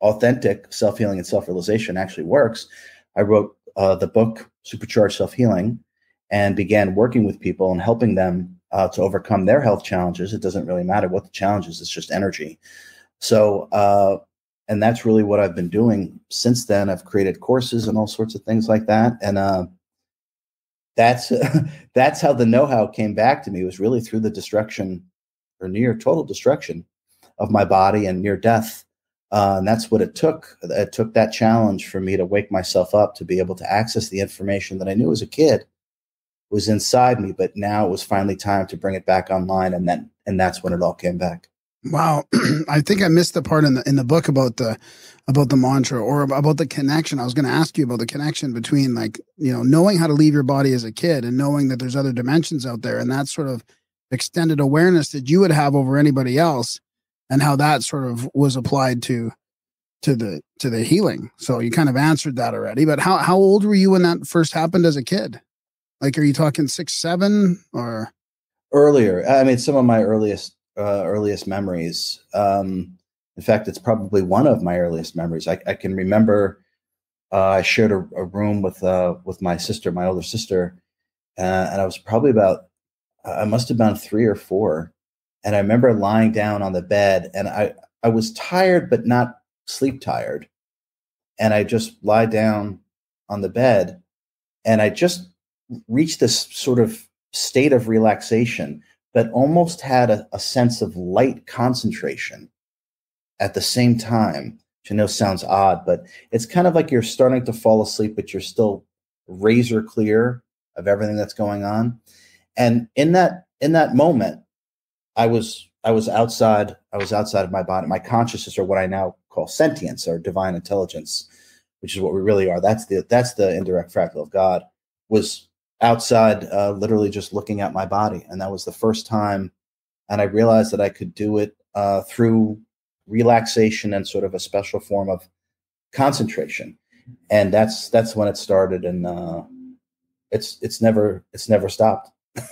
authentic self-healing and self-realization actually works, I wrote the book Supercharged Self-Healing, and began working with people and helping them to overcome their health challenges. It doesn't really matter what the challenge is, it's just energy. So, and that's really what I've been doing since then. I've created courses and all sorts of things like that. And that's how the know-how came back to me, was really through the destruction or near total destruction of my body and near death. And that's what it took. It took that challenge for me to wake myself up, to be able to access the information that I knew as a kid was inside me, but now it was finally time to bring it back online. And that's when it all came back. Wow. I think I missed the part in the book about the mantra, or about the connection. I was going to ask you about the connection between, knowing how to leave your body as a kid and knowing that there's other dimensions out there, and that sort of extended awareness that you would have over anybody else, and how that sort of was applied to the healing. So you kind of answered that already, but how old were you when that first happened as a kid? Like, are you talking 6, 7 or earlier? I mean, some of my earliest memories. In In fact, it's probably one of my earliest memories. I can remember I shared a room with my sister, my older sister, and I was probably I must have been 3 or 4. And I remember lying down on the bed, and I was tired, but not sleep tired. And I just lie down on the bed, and I just reached this sort of state of relaxation, but almost had a sense of light concentration at the same time, which I know sounds odd, but it's kind of like you're starting to fall asleep, but you're still razor clear of everything that's going on. And in that moment, I was outside of my body. My consciousness, or what I now call sentience, or divine intelligence, which is what we really are. That's the indirect fractal of God, was outside, literally just looking at my body. And that was the first time. And I realized that I could do it through relaxation and sort of a special form of concentration. And that's when it started. And it's never stopped. How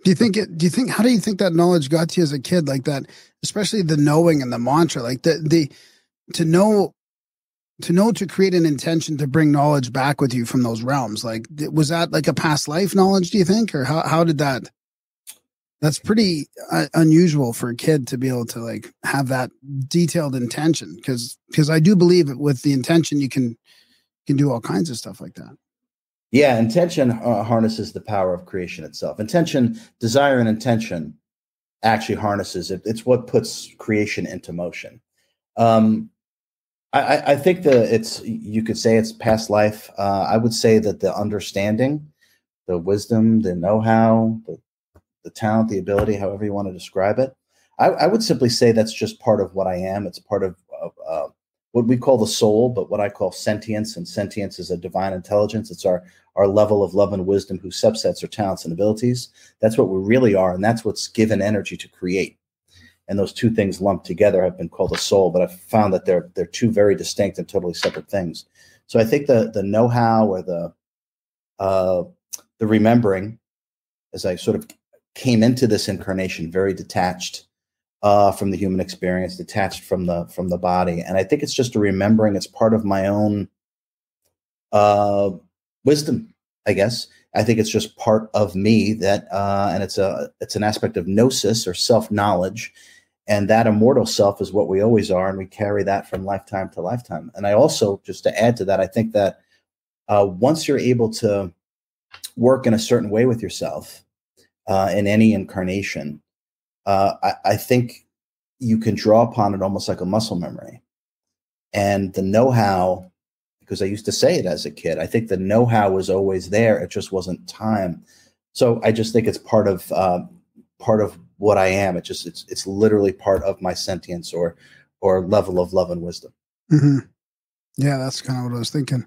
do you think that knowledge got to you as a kid, like that, especially the knowing and the mantra, like to know to create an intention to bring knowledge back with you from those realms? Like, was that like a past life knowledge, do you think? Or how did that's pretty unusual for a kid to be able to like have that detailed intention. Cause I do believe with the intention, you can do all kinds of stuff like that. Yeah, intention harnesses the power of creation itself. Intention, desire, and intention actually harnesses it. It's what puts creation into motion. I think you could say it's past life. I would say that the understanding, the wisdom, the know-how, the talent, the ability, however you want to describe it, I would simply say that's just part of what I am. It's part of what we call the soul, but what I call sentience, and sentience is a divine intelligence. It's our level of love and wisdom, whose subsets are talents and abilities. That's what we really are, and that's what's given energy to create. And those two things lumped together have been called a soul, but I've found that they're two very distinct and totally separate things. So I think the know-how, or the remembering, as I sort of came into this incarnation very detached from the human experience, detached from the body. And I think it's just a remembering. It's part of my own wisdom, I guess. I think it's just part of me that, and it's an aspect of gnosis, or self-knowledge. And that immortal self is what we always are. And we carry that from lifetime to lifetime. And I also, just to add to that, I think that once you're able to work in a certain way with yourself in any incarnation, I think you can draw upon it almost like a muscle memory. And the know-how, because I used to say it as a kid, I think the know-how was always there. It just wasn't time. So I just think it's part of what I am. It's literally part of my sentience, or level of love and wisdom. Mm-hmm. Yeah, that's kind of what I was thinking.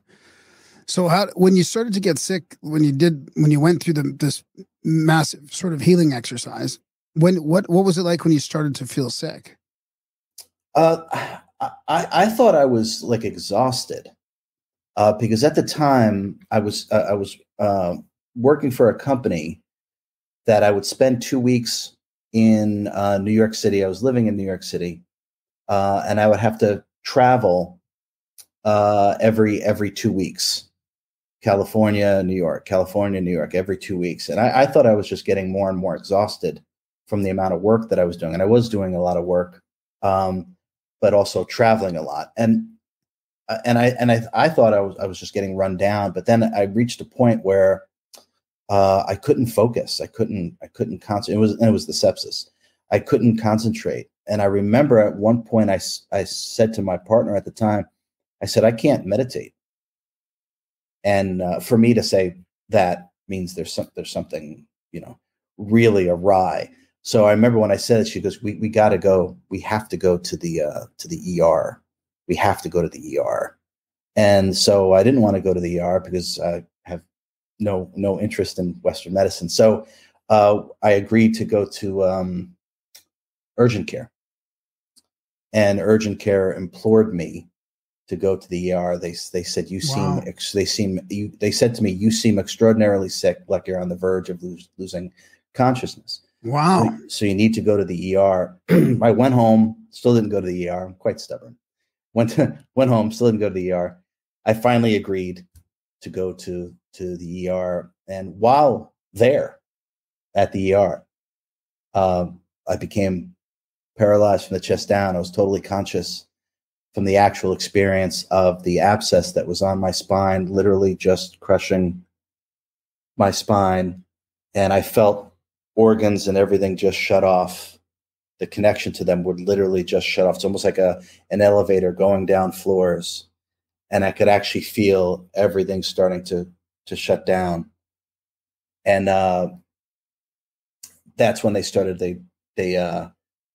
So when you started to get sick, when you went through this massive sort of healing exercise, what was it like when you started to feel sick? I thought I was like exhausted, because at the time I was working for a company that I would spend 2 weeks in New York City. I was living in New York City, and I would have to travel every 2 weeks. California, New York, every 2 weeks. And I thought I was just getting more and more exhausted from the amount of work that I was doing. And I was doing a lot of work, but also traveling a lot. And I thought I was just getting run down. But then I reached a point where I couldn't focus. I couldn't concentrate. It was the sepsis. I couldn't concentrate. And I remember at one point I said to my partner at the time, I said, I can't meditate. And for me to say that means there's something, really awry. So I remember when I said it, she goes, we got to go. We have to go to the ER. We have to go to the ER. And so I didn't want to go to the ER because I have no interest in Western medicine. So I agreed to go to urgent care. And urgent care implored me to go to the ER. They said, they said to me, you seem extraordinarily sick, like you're on the verge of losing consciousness. Wow. So you need to go to the ER. I went home. Still didn't go to the ER. I'm quite stubborn. Went home. Still didn't go to the ER. I finally agreed to go to the ER. And while there at the ER, I became paralyzed from the chest down. I was totally conscious from the actual experience of the abscess that was on my spine, literally just crushing my spine. And I felt organs and everything just shut off. The connection to them would literally just shut off. It's almost like an elevator going down floors. And I could actually feel everything starting to shut down. And that's when they started, they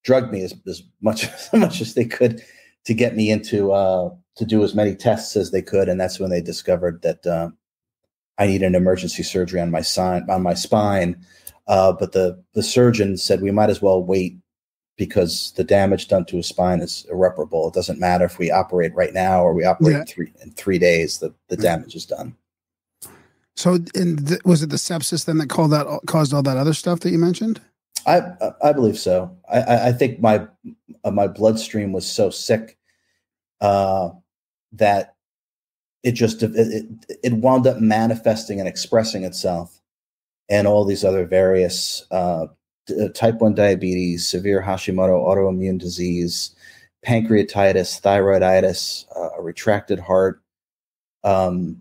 drugged me as much as they could to get me into to do as many tests as they could. And that's when they discovered that I needed an emergency surgery on my spine. But the surgeon said we might as well wait because the damage done to his spine is irreparable. It doesn't matter if we operate right now or we operate in 3 days. The damage is done. So, was it the sepsis then that caused all that other stuff that you mentioned? I believe so. I think my bloodstream was so sick that it wound up manifesting and expressing itself and all these other various type 1 diabetes, severe Hashimoto autoimmune disease, pancreatitis, thyroiditis, a retracted heart, and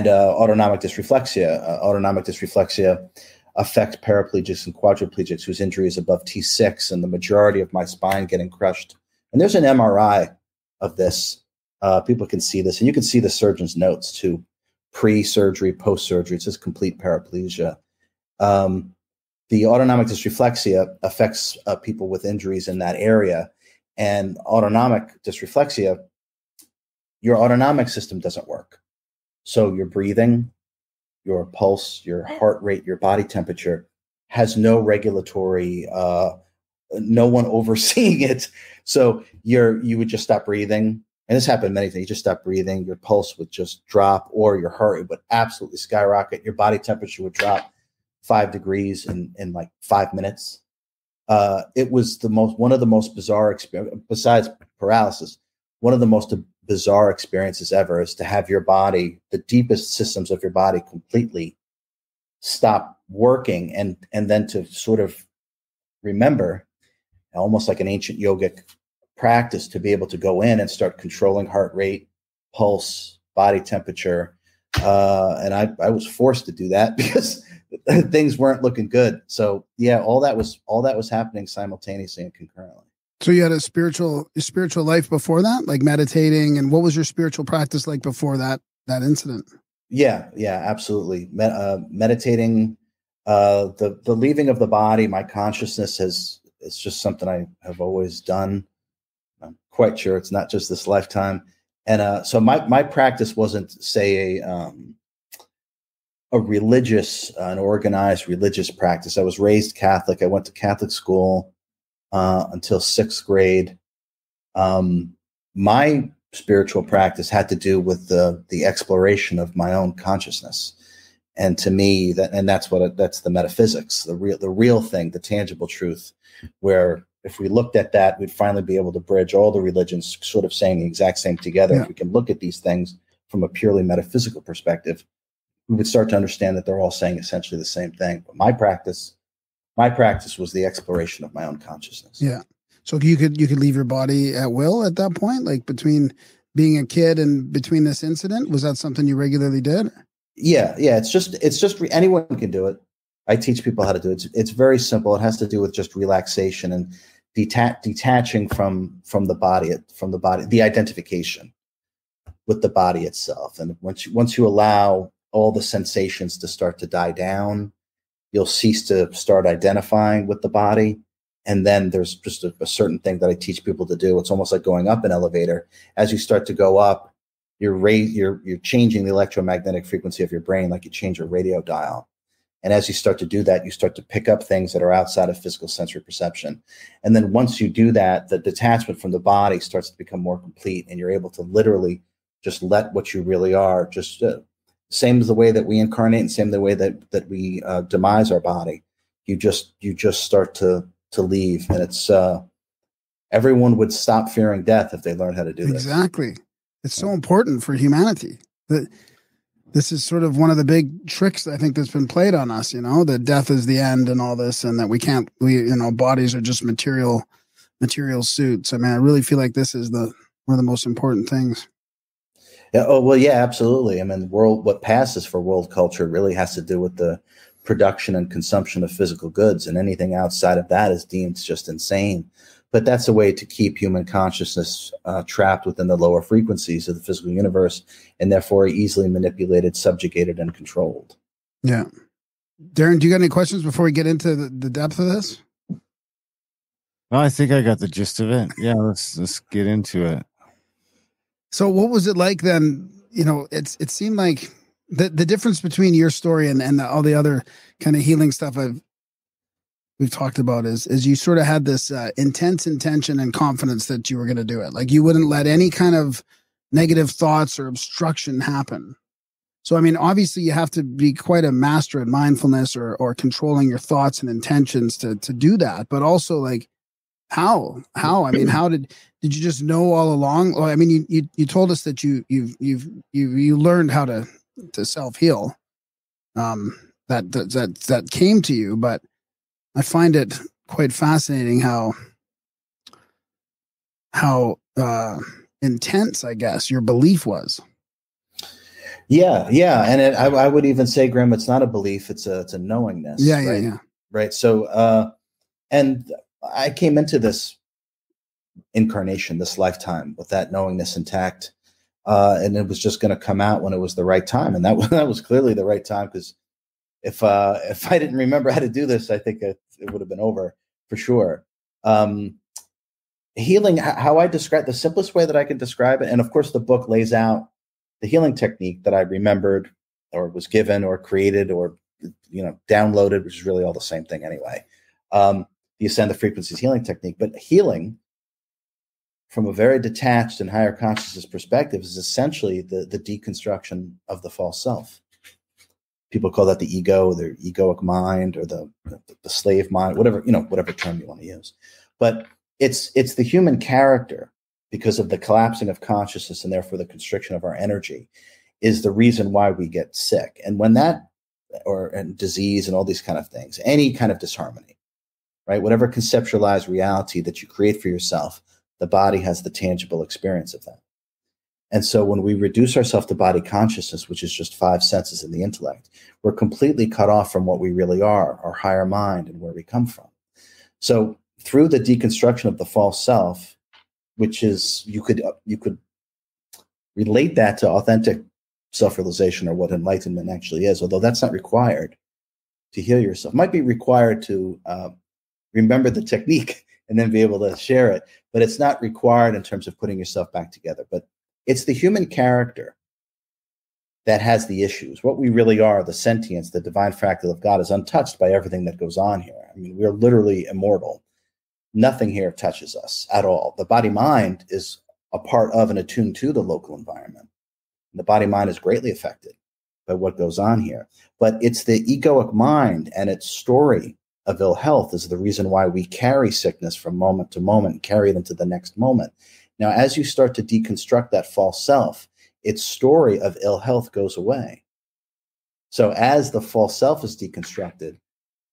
autonomic dysreflexia. Autonomic dysreflexia affect paraplegics and quadriplegics whose injury is above T6, and the majority of my spine getting crushed. And there's an MRI of this. People can see this, and you can see the surgeon's notes too, pre-surgery, post-surgery. It says complete paraplegia. The autonomic dysreflexia affects people with injuries in that area. And autonomic dysreflexia, your autonomic system doesn't work. So your breathing, your pulse, your heart rate, your body temperature has no regulatory, no one overseeing it. So you would just stop breathing. And this happened many times. You just stop breathing, your pulse would just drop, or your heart rate would absolutely skyrocket. Your body temperature would drop 5 degrees in like 5 minutes. It was one of the most bizarre experiences, besides paralysis, one of the most bizarre experiences ever is to have your body, the deepest systems of your body completely stop working and then to sort of remember, almost like an ancient yogic practice, to be able to go in and start controlling heart rate, pulse, body temperature. And I was forced to do that because things weren't looking good. So yeah, all that was happening simultaneously and concurrently. So you had a spiritual life before that, like meditating, and what was your spiritual practice like before that incident? Yeah, absolutely. Meditating, the leaving of the body, my consciousness it's just something I have always done. I'm quite sure it's not just this lifetime. And so my practice wasn't, say, a religious, an organized religious practice. I was raised Catholic. I went to Catholic school until 6th grade. My spiritual practice had to do with the exploration of my own consciousness. And to me, that's the metaphysics, the real thing, the tangible truth, where if we looked at that, we'd finally be able to bridge all the religions sort of saying the exact same together. Yeah. If we can look at these things from a purely metaphysical perspective, we would start to understand that they're all saying essentially the same thing. But my practice was the exploration of my own consciousness. Yeah. So you could leave your body at will at that point, like between being a kid and between this incident. Was that something you regularly did? Yeah. It's just anyone can do it. I teach people how to do it. It's very simple. It has to do with just relaxation and detaching from the body, the identification with the body itself. And once you allow all the sensations to start to die down, you'll cease to start identifying with the body. And then there's just a certain thing that I teach people to do. It's almost like going up an elevator. As you start to go up, you're changing the electromagnetic frequency of your brain, like you change your radio dial. And as you start to do that, you start to pick up things that are outside of physical sensory perception. And then once you do that, the detachment from the body starts to become more complete, and you're able to literally just let what you really are, just same as the way that we incarnate and same the way that we demise our body. You just start to leave. And it's everyone would stop fearing death if they learned how to do this. Exactly. It's so important for humanity. That this is sort of one of the big tricks I think that's been played on us, that death is the end and all this, and that bodies are just material suits. I mean, I really feel like this is one of the most important things. Yeah, oh, well, yeah, absolutely. I mean, what passes for world culture really has to do with the production and consumption of physical goods, and anything outside of that is deemed just insane. But that's a way to keep human consciousness trapped within the lower frequencies of the physical universe, and therefore easily manipulated, subjugated, and controlled. Yeah. Darren, do you got any questions before we get into the depth of this? Well, I think I got the gist of it. Yeah, let's get into it. So what was it like then? It seemed like the difference between your story and all the other kind of healing stuff we've talked about is you sort of had this intense intention and confidence that you were going to do it. Like you wouldn't let any kind of negative thoughts or obstruction happen. So, I mean, obviously you have to be quite a master at mindfulness or controlling your thoughts and intentions to do that. But also like how, I mean, how did you just know all along? Well, I mean, you told us that you learned how to self-heal, that came to you, but I find it quite fascinating how intense, I guess, your belief was. Yeah. And I would even say, Grim, it's not a belief, it's a knowingness. Yeah. Right. So, and I came into this incarnation, this lifetime, with that knowingness intact. And it was just going to come out when it was the right time. And that was clearly the right time, because if I didn't remember how to do this, I think it would have been over for sure. Healing, how I describe, the simplest way that I can describe it, and of course the book lays out the healing technique that I remembered or was given or created or downloaded, which is really all the same thing anyway. The Ascend the Frequencies healing technique. But healing from a very detached and higher consciousness perspective is essentially the deconstruction of the false self. People call that the ego, the egoic mind, or the slave mind, whatever term you want to use. But it's the human character, because of the collapsing of consciousness and therefore the constriction of our energy, is the reason why we get sick. And when and disease and all these kind of things, any kind of disharmony, right? Whatever conceptualized reality that you create for yourself, the body has the tangible experience of that. And so when we reduce ourselves to body consciousness, which is just 5 senses in the intellect, we're completely cut off from what we really are, our higher mind, and where we come from. So through the deconstruction of the false self, which is, you could relate that to authentic self-realization, or what enlightenment actually is, although that's not required to heal yourself. It might be required to remember the technique and then be able to share it, but it's not required in terms of putting yourself back together. But it's the human character that has the issues. What we really are, the sentience, the divine fractal of God, is untouched by everything that goes on here. I mean, we're literally immortal. Nothing here touches us at all. The body-mind is a part of and attuned to the local environment. The body-mind is greatly affected by what goes on here. But it's the egoic mind and its story of ill health is the reason why we carry sickness from moment to moment and carry it into the next moment. Now, as you start to deconstruct that false self, its story of ill health goes away. So as the false self is deconstructed,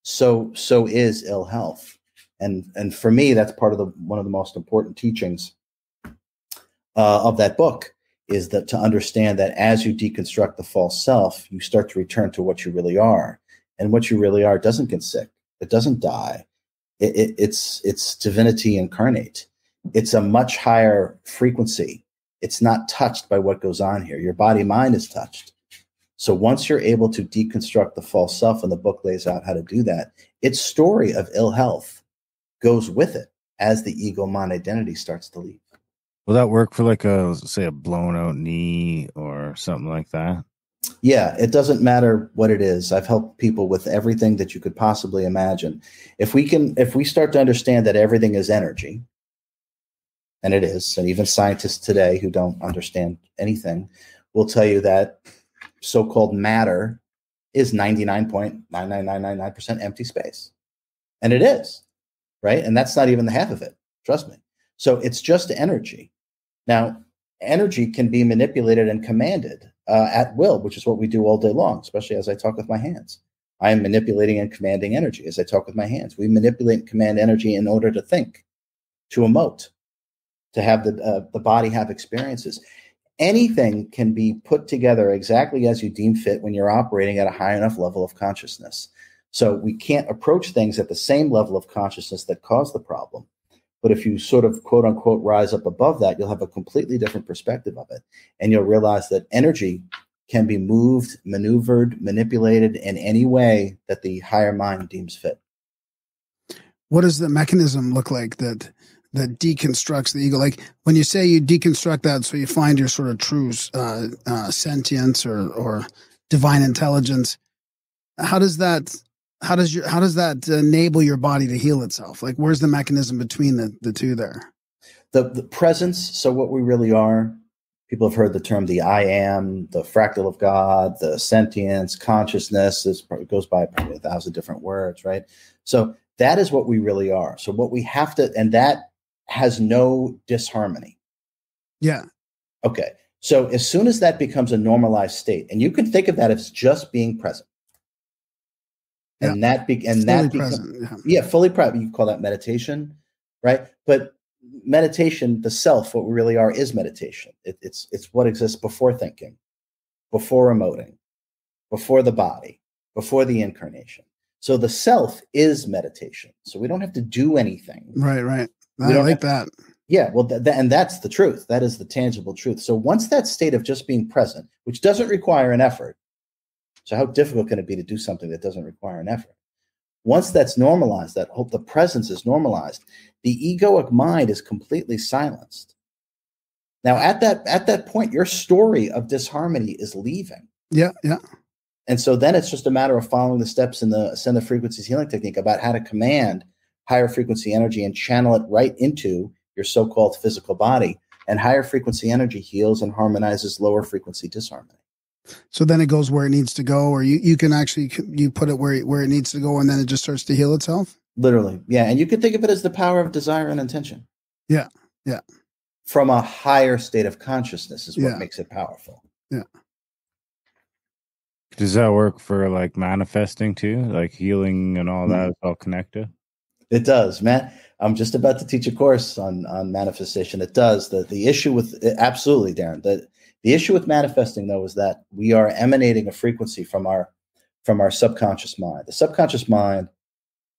so is ill health. And for me, that's part of one of the most important teachings of that book, is that to understand that as you deconstruct the false self, you start to return to what you really are. And what you really are doesn't get sick. It doesn't die. It's divinity incarnate. It's a much higher frequency. It's not touched by what goes on here. Your body-mind is touched. So once you're able to deconstruct the false self, and the book lays out how to do that, its story of ill health goes with it as the ego-mind identity starts to leave. Will that work for like a blown out knee or something like that? Yeah, it doesn't matter what it is. I've helped people with everything that you could possibly imagine. If we start to understand that everything is energy, and it is, and even scientists today who don't understand anything will tell you that so-called matter is 99.99999% empty space. And it is, right? And that's not even the half of it. Trust me. So it's just energy. Now, energy can be manipulated and commanded at will, which is what we do all day long, especially as I talk with my hands. I am manipulating and commanding energy as I talk with my hands. We manipulate and command energy in order to think, to emote, to have the body have experiences. Anything can be put together exactly as you deem fit when you're operating at a high enough level of consciousness. So we can't approach things at the same level of consciousness that caused the problem. But if you sort of, quote unquote, rise up above that, you'll have a completely different perspective of it. And you'll realize that energy can be moved, maneuvered, manipulated in any way that the higher mind deems fit. What does the mechanism look like that deconstructs the ego? Like when you say you deconstruct that, so you find your sort of true sentience or divine intelligence. How does that enable your body to heal itself? Like where's the mechanism between the two there? The presence. So what we really are. People have heard the term the I am, the fractal of God, the sentience, consciousness. It goes by probably 1,000 different words, right? So that is what we really are. So what we have to, and that has no disharmony. Yeah. Okay. So as soon as that becomes a normalized state, and you can think of that as just being present. And that becomes fully present. You call that meditation, right? But meditation, the self, what we really are is meditation. It's what exists before thinking, before emoting, before the body, before the incarnation. So the self is meditation. So we don't have to do anything. Right. I like that. Yeah, well, and that's the truth. That is the tangible truth. So once that state of just being present, which doesn't require an effort. So how difficult can it be to do something that doesn't require an effort? Once that's normalized, the presence is normalized, the egoic mind is completely silenced. Now, at that point, your story of disharmony is leaving. Yeah. And so then it's just a matter of following the steps in the Ascended Frequencies healing technique about how to command higher frequency energy and channel it right into your so-called physical body. And higher frequency energy heals and harmonizes lower frequency disharmony. So then it goes where it needs to go, or you can actually, you put it where it needs to go, and then it just starts to heal itself? Literally, yeah. And you can think of it as the power of desire and intention. Yeah. From a higher state of consciousness is what makes it powerful. Yeah. Does that work for like manifesting too? Like healing and all that is all connected? It does, man. I'm just about to teach a course on manifestation. It does. The issue with absolutely, Darren. The issue with manifesting, though, is that we are emanating a frequency from our subconscious mind. The subconscious mind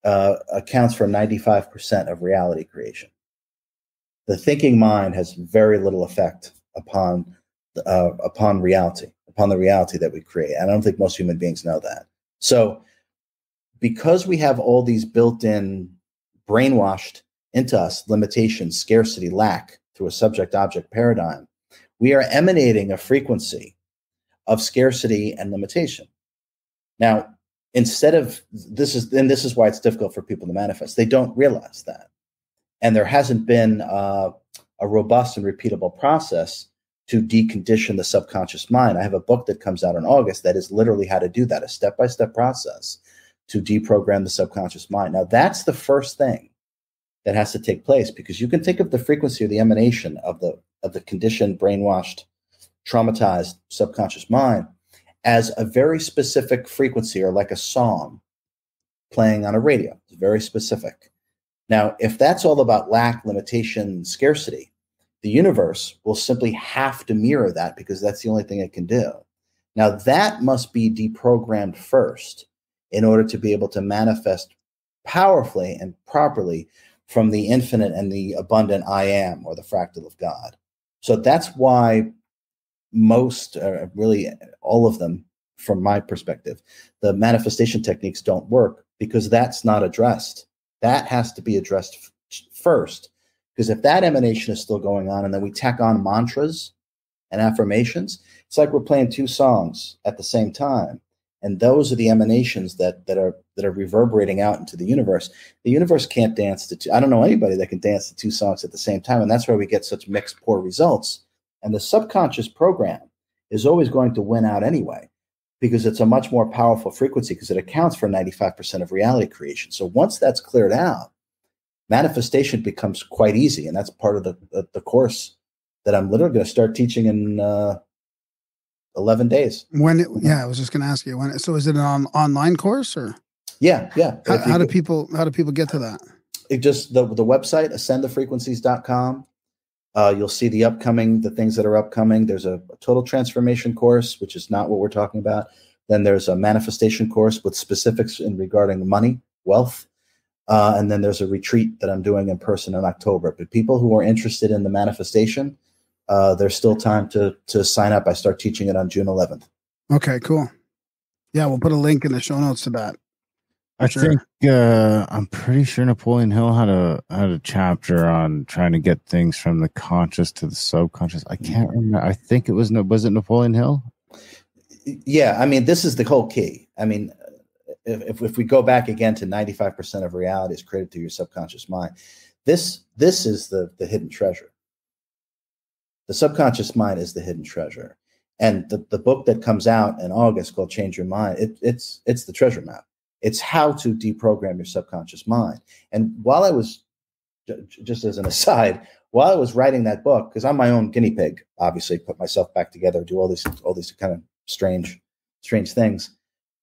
accounts for 95% of reality creation. The thinking mind has very little effect upon reality, upon the reality that we create. And I don't think most human beings know that. So because we have all these built-in, brainwashed into us limitations, scarcity, lack through a subject-object paradigm, we are emanating a frequency of scarcity and limitation. Now, instead of this is why it's difficult for people to manifest. They don't realize that. And there hasn't been a robust and repeatable process to decondition the subconscious mind. I have a book that comes out in August that is literally how to do that, a step-by-step process to deprogram the subconscious mind. Now, that's the first thing that has to take place, because you can think of the frequency or the emanation of the conditioned, brainwashed, traumatized subconscious mind as a very specific frequency, or like a song playing on a radio. It's very specific. Now, if that's all about lack, limitation, scarcity, the universe will simply have to mirror that, because that's the only thing it can do. Now, that must be deprogrammed first in order to be able to manifest powerfully and properly from the infinite and the abundant I am, or the fractal of God. So that's why most, really all of them, from my perspective, the manifestation techniques don't work, because that's not addressed. That has to be addressed first, because if that emanation is still going on and then we tack on mantras and affirmations, it's like we're playing two songs at the same time. And those are the emanations that are reverberating out into the universe. The universe can't dance to two. I don't know anybody that can dance to two songs at the same time. And that's why we get such mixed, poor results. And the subconscious program is always going to win out anyway, because it's a much more powerful frequency, because it accounts for 95% of reality creation. So once that's cleared out, manifestation becomes quite easy. And that's part of the course that I'm literally going to start teaching in 11 days. I was just going to ask you when. So is it an online course or? Yeah. How do people get to that? It just the website, ascendthefrequencies.com. You'll see the things that are upcoming. There's a total transformation course, which is not what we're talking about. Then there's a manifestation course with specifics in regarding money, wealth. And then there's a retreat that I'm doing in person in October. But people who are interested in the manifestation, there's still time to sign up. I start teaching it on June 11th. Okay, cool. Yeah, we'll put a link in the show notes to that. I think I'm pretty sure Napoleon Hill had a chapter on trying to get things from the conscious to the subconscious. I can't remember. I think was it Napoleon Hill? Yeah, I mean, this is the whole key. I mean, if we go back again to 95% of reality is created through your subconscious mind, this is the hidden treasure. The subconscious mind is the hidden treasure. And the book that comes out in August called Change Your Mind, it's the treasure map. It's how to deprogram your subconscious mind. And while I was, just as an aside, while I was writing that book, because I'm my own guinea pig, obviously, put myself back together, do all these kind of strange things.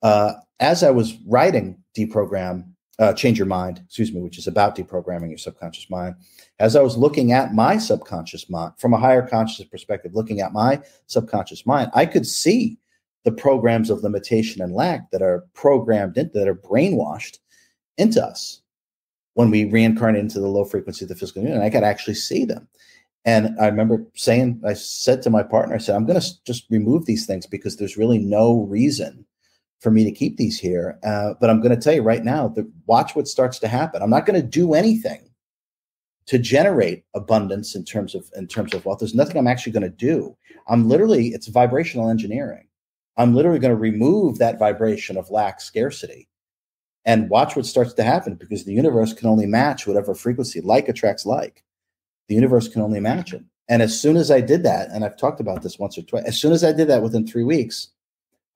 As I was writing Change Your Mind, which is about deprogramming your subconscious mind, as I was looking at my subconscious mind from a higher conscious perspective, looking at my subconscious mind, I could see the programs of limitation and lack that are programmed that are brainwashed into us when we reincarnate into the low frequency of the physical union. I could actually see them. And I remember I said to my partner, I said, I'm going to just remove these things because there's really no reason for me to keep these here. But I'm going to tell you right now, watch what starts to happen. I'm not going to do anything to generate abundance in terms of wealth. There's nothing I'm actually going to do. It's vibrational engineering. I'm literally going to remove that vibration of lack, scarcity, and watch what starts to happen, because the universe can only match whatever frequency. Like attracts like. The universe can only match it. And as soon as I did that, and I've talked about this once or twice, as soon as I did that, within 3 weeks,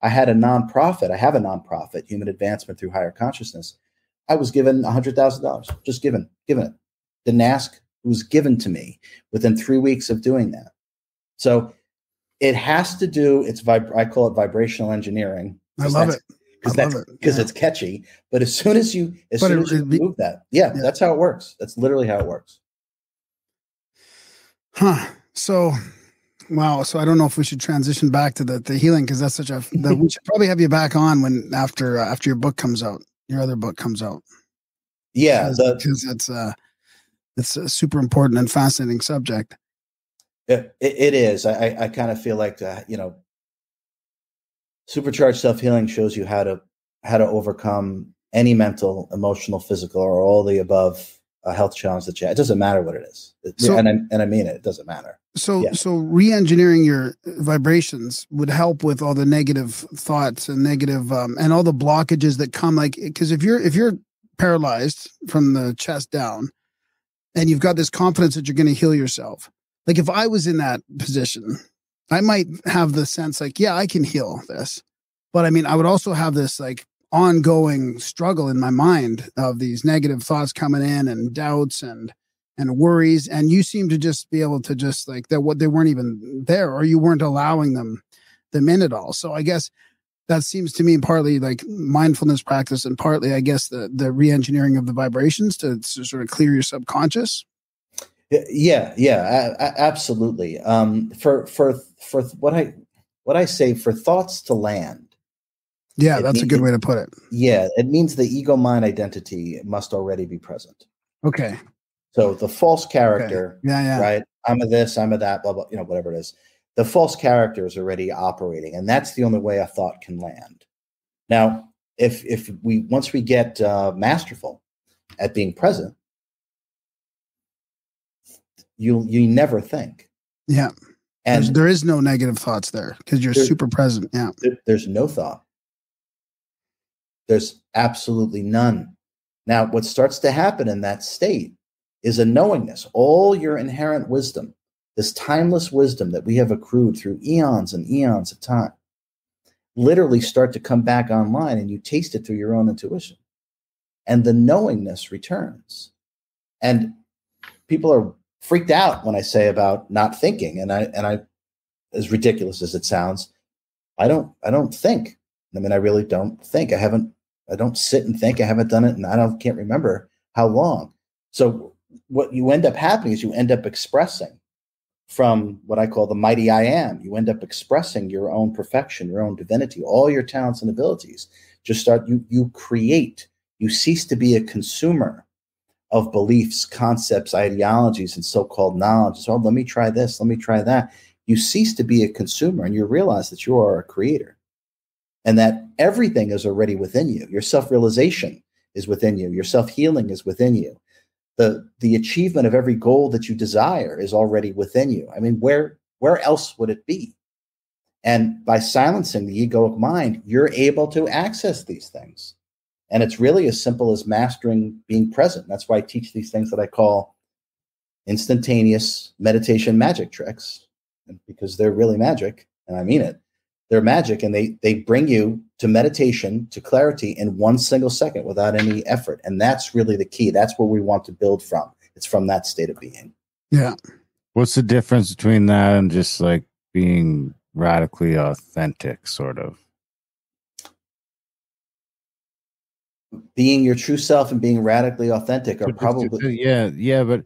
I have a nonprofit, Human Advancement Through Higher Consciousness. I was given $100,000, just given it. Didn't ask. It was given to me within 3 weeks of doing that. So it has to do, I call it vibrational engineering. I love it. Because it's catchy. But as soon as you remove that, that's how it works. That's literally how it works. Huh. So, wow. So I don't know if we should transition back to the healing, because that's we should probably have you back on after your book comes out, your other book comes out. Yeah. Because it's a super important and fascinating subject. It is. I kind of feel like, Supercharged Self-Healing shows you how to overcome any mental, emotional, physical, or all the above health challenge that you have. It doesn't matter what it is. And I mean it. It doesn't matter. So re-engineering your vibrations would help with all the negative thoughts and negative and all the blockages that come. Like, because if you're paralyzed from the chest down, and you've got this confidence that you're going to heal yourself. Like, if I was in that position, I might have the sense like, yeah, I can heal this. But I mean, I would also have this like ongoing struggle in my mind of these negative thoughts coming in, and doubts and worries. And you seem to just be able to just like that, what they weren't even there, or you weren't allowing them in at all. So I guess that seems to me partly like mindfulness practice, and partly, I guess, the re-engineering of the vibrations to sort of clear your subconscious. Yeah, absolutely. For what I say, for thoughts to land. Yeah, that's a good way to put it. Yeah, it means the ego mind identity must already be present. Okay. So the false character, yeah, right? I'm a this, I'm a that, blah, blah, whatever it is. The false character is already operating, and that's the only way a thought can land. Now, once we get masterful at being present, you never think. Yeah, and there is no negative thoughts there because you're super present. Yeah, there's no thought. There's absolutely none. Now, what starts to happen in that state is a knowingness. All your inherent wisdom, this timeless wisdom that we have accrued through eons and eons of time, literally start to come back online, and you taste it through your own intuition. And the knowingness returns. And people are freaked out when I say about not thinking. And I, as ridiculous as it sounds, I don't think. I mean, I really don't think. I don't sit and think. I haven't done it, and can't remember how long. So what you end up happening is you end up expressing from what I call the mighty I am. You end up expressing your own perfection, your own divinity, all your talents and abilities. You create. You cease to be a consumer of beliefs, concepts, ideologies, and so-called knowledge. So let me try this, let me try that. You cease to be a consumer, and you realize that you are a creator, and that everything is already within you. Your self-realization is within you. Your self-healing is within you. The achievement of every goal that you desire is already within you. I mean, where else would it be? And by silencing the egoic mind, you're able to access these things. And it's really as simple as mastering being present. That's why I teach these things that I call instantaneous meditation magic tricks, because they're really magic, and I mean it. They're magic, and they bring you to meditation, to clarity in 1 single second without any effort. And that's really the key. That's where we want to build from. It's from that state of being. Yeah. What's the difference between that and just like being radically authentic, sort of? Being your true self and being radically authentic are probably... Yeah, but...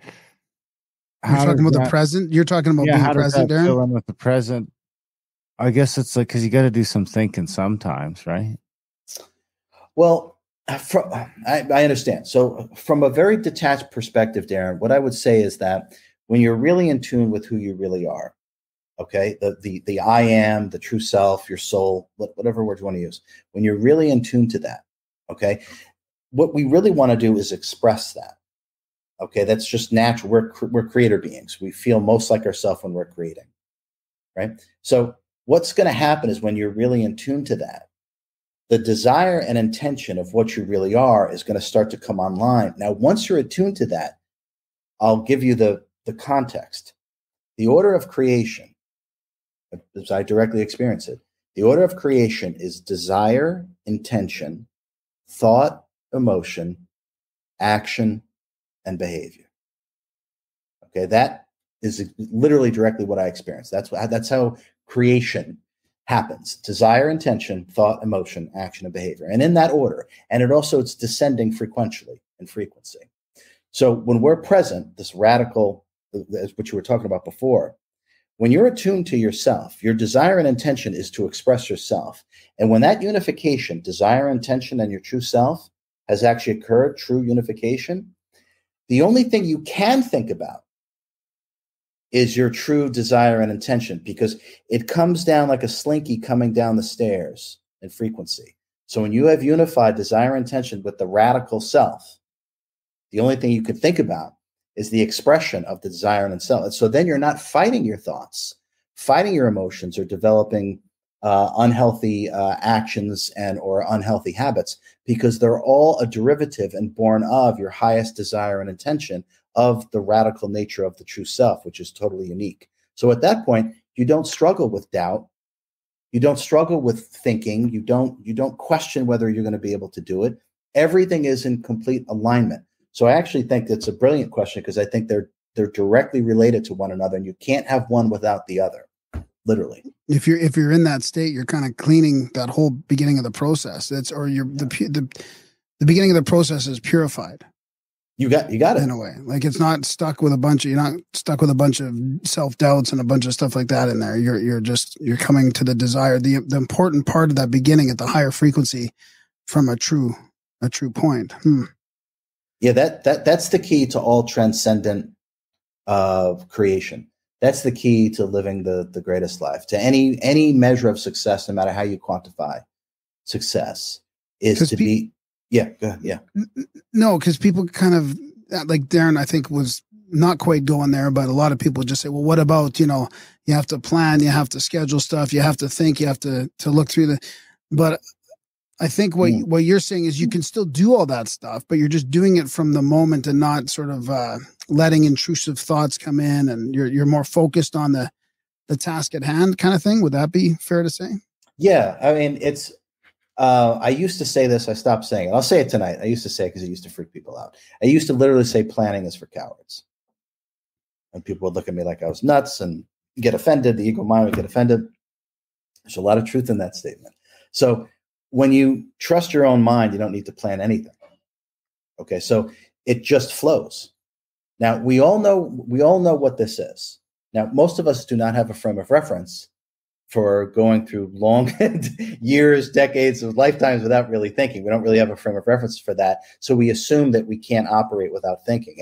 You're talking about the present? You're talking about being present, Darren? Fill in with the present? I guess it's like, because you got to do some thinking sometimes, right? Well, I understand. So from a very detached perspective, Darren, what I would say is that when you're really in tune with who you really are, okay, the I am, the true self, your soul, whatever word you want to use, when you're really in tune to that, okay, what we really want to do is express that. Okay, that's just natural. We're creator beings. We feel most like ourselves when we're creating, right? So what's going to happen is when you're really in tune to that, the desire and intention of what you really are is going to start to come online. Now, once you're attuned to that, I'll give you the context. The order of creation, as I directly experience it, the order of creation is desire, intention, thought, emotion, action, and behavior. Okay, that is literally directly what I experience. That's how creation happens. Desire, intention, thought, emotion, action, and behavior. And in that order. And it's descending frequentially in frequency. So when we're present, this radical, as what you were talking about before, when you're attuned to yourself, your desire and intention is to express yourself. And when that unification, desire, intention, and your true self has actually occurred, true unification, the only thing you can think about is your true desire and intention, because it comes down like a slinky coming down the stairs in frequency. So when you have unified desire and intention with the radical self, the only thing you can think about is the expression of the desire and self. And so then you're not fighting your thoughts, fighting your emotions, or developing unhealthy actions or unhealthy habits, because they're all a derivative and born of your highest desire and intention of the radical nature of the true self, which is totally unique. So at that point, you don't struggle with doubt. You don't struggle with thinking. You don't question whether you're going to be able to do it. Everything is in complete alignment. So I actually think that's a brilliant question, because I think they're directly related to one another, and you can't have one without the other. Literally. If you're in that state, you're kind of cleaning that whole beginning of the process. The beginning of the process is purified. You got it in a way. Like it's not stuck with you're not stuck with a bunch of self-doubts and a bunch of stuff like that in there. You're coming to the desire, the important part of that beginning at the higher frequency from a true point. Yeah, that's the key to all transcendent creation. That's the key to living the greatest life. To any measure of success, no matter how you quantify success, is to be. Yeah, go ahead, yeah. No, because people kind of, like Darren, I think, was not quite going there, but a lot of people just say, well, what about, you have to plan, you have to schedule stuff, you have to think, you have to look through but I think what you're saying is you can still do all that stuff, but you're just doing it from the moment and not sort of letting intrusive thoughts come in, and you're more focused on the task at hand kind of thing. Would that be fair to say? Yeah. I mean, I used to say this. I stopped saying it. I'll say it tonight. I used to say it because it used to freak people out. I used to literally say planning is for cowards. And people would look at me like I was nuts and get offended. The ego mind would get offended. There's a lot of truth in that statement. So when you trust your own mind, you don't need to plan anything. Okay, so it just flows. Now we all know what this is. Now most of us do not have a frame of reference for going through long years, decades of lifetimes without really thinking. We don't really have a frame of reference for that. So we assume that we can't operate without thinking.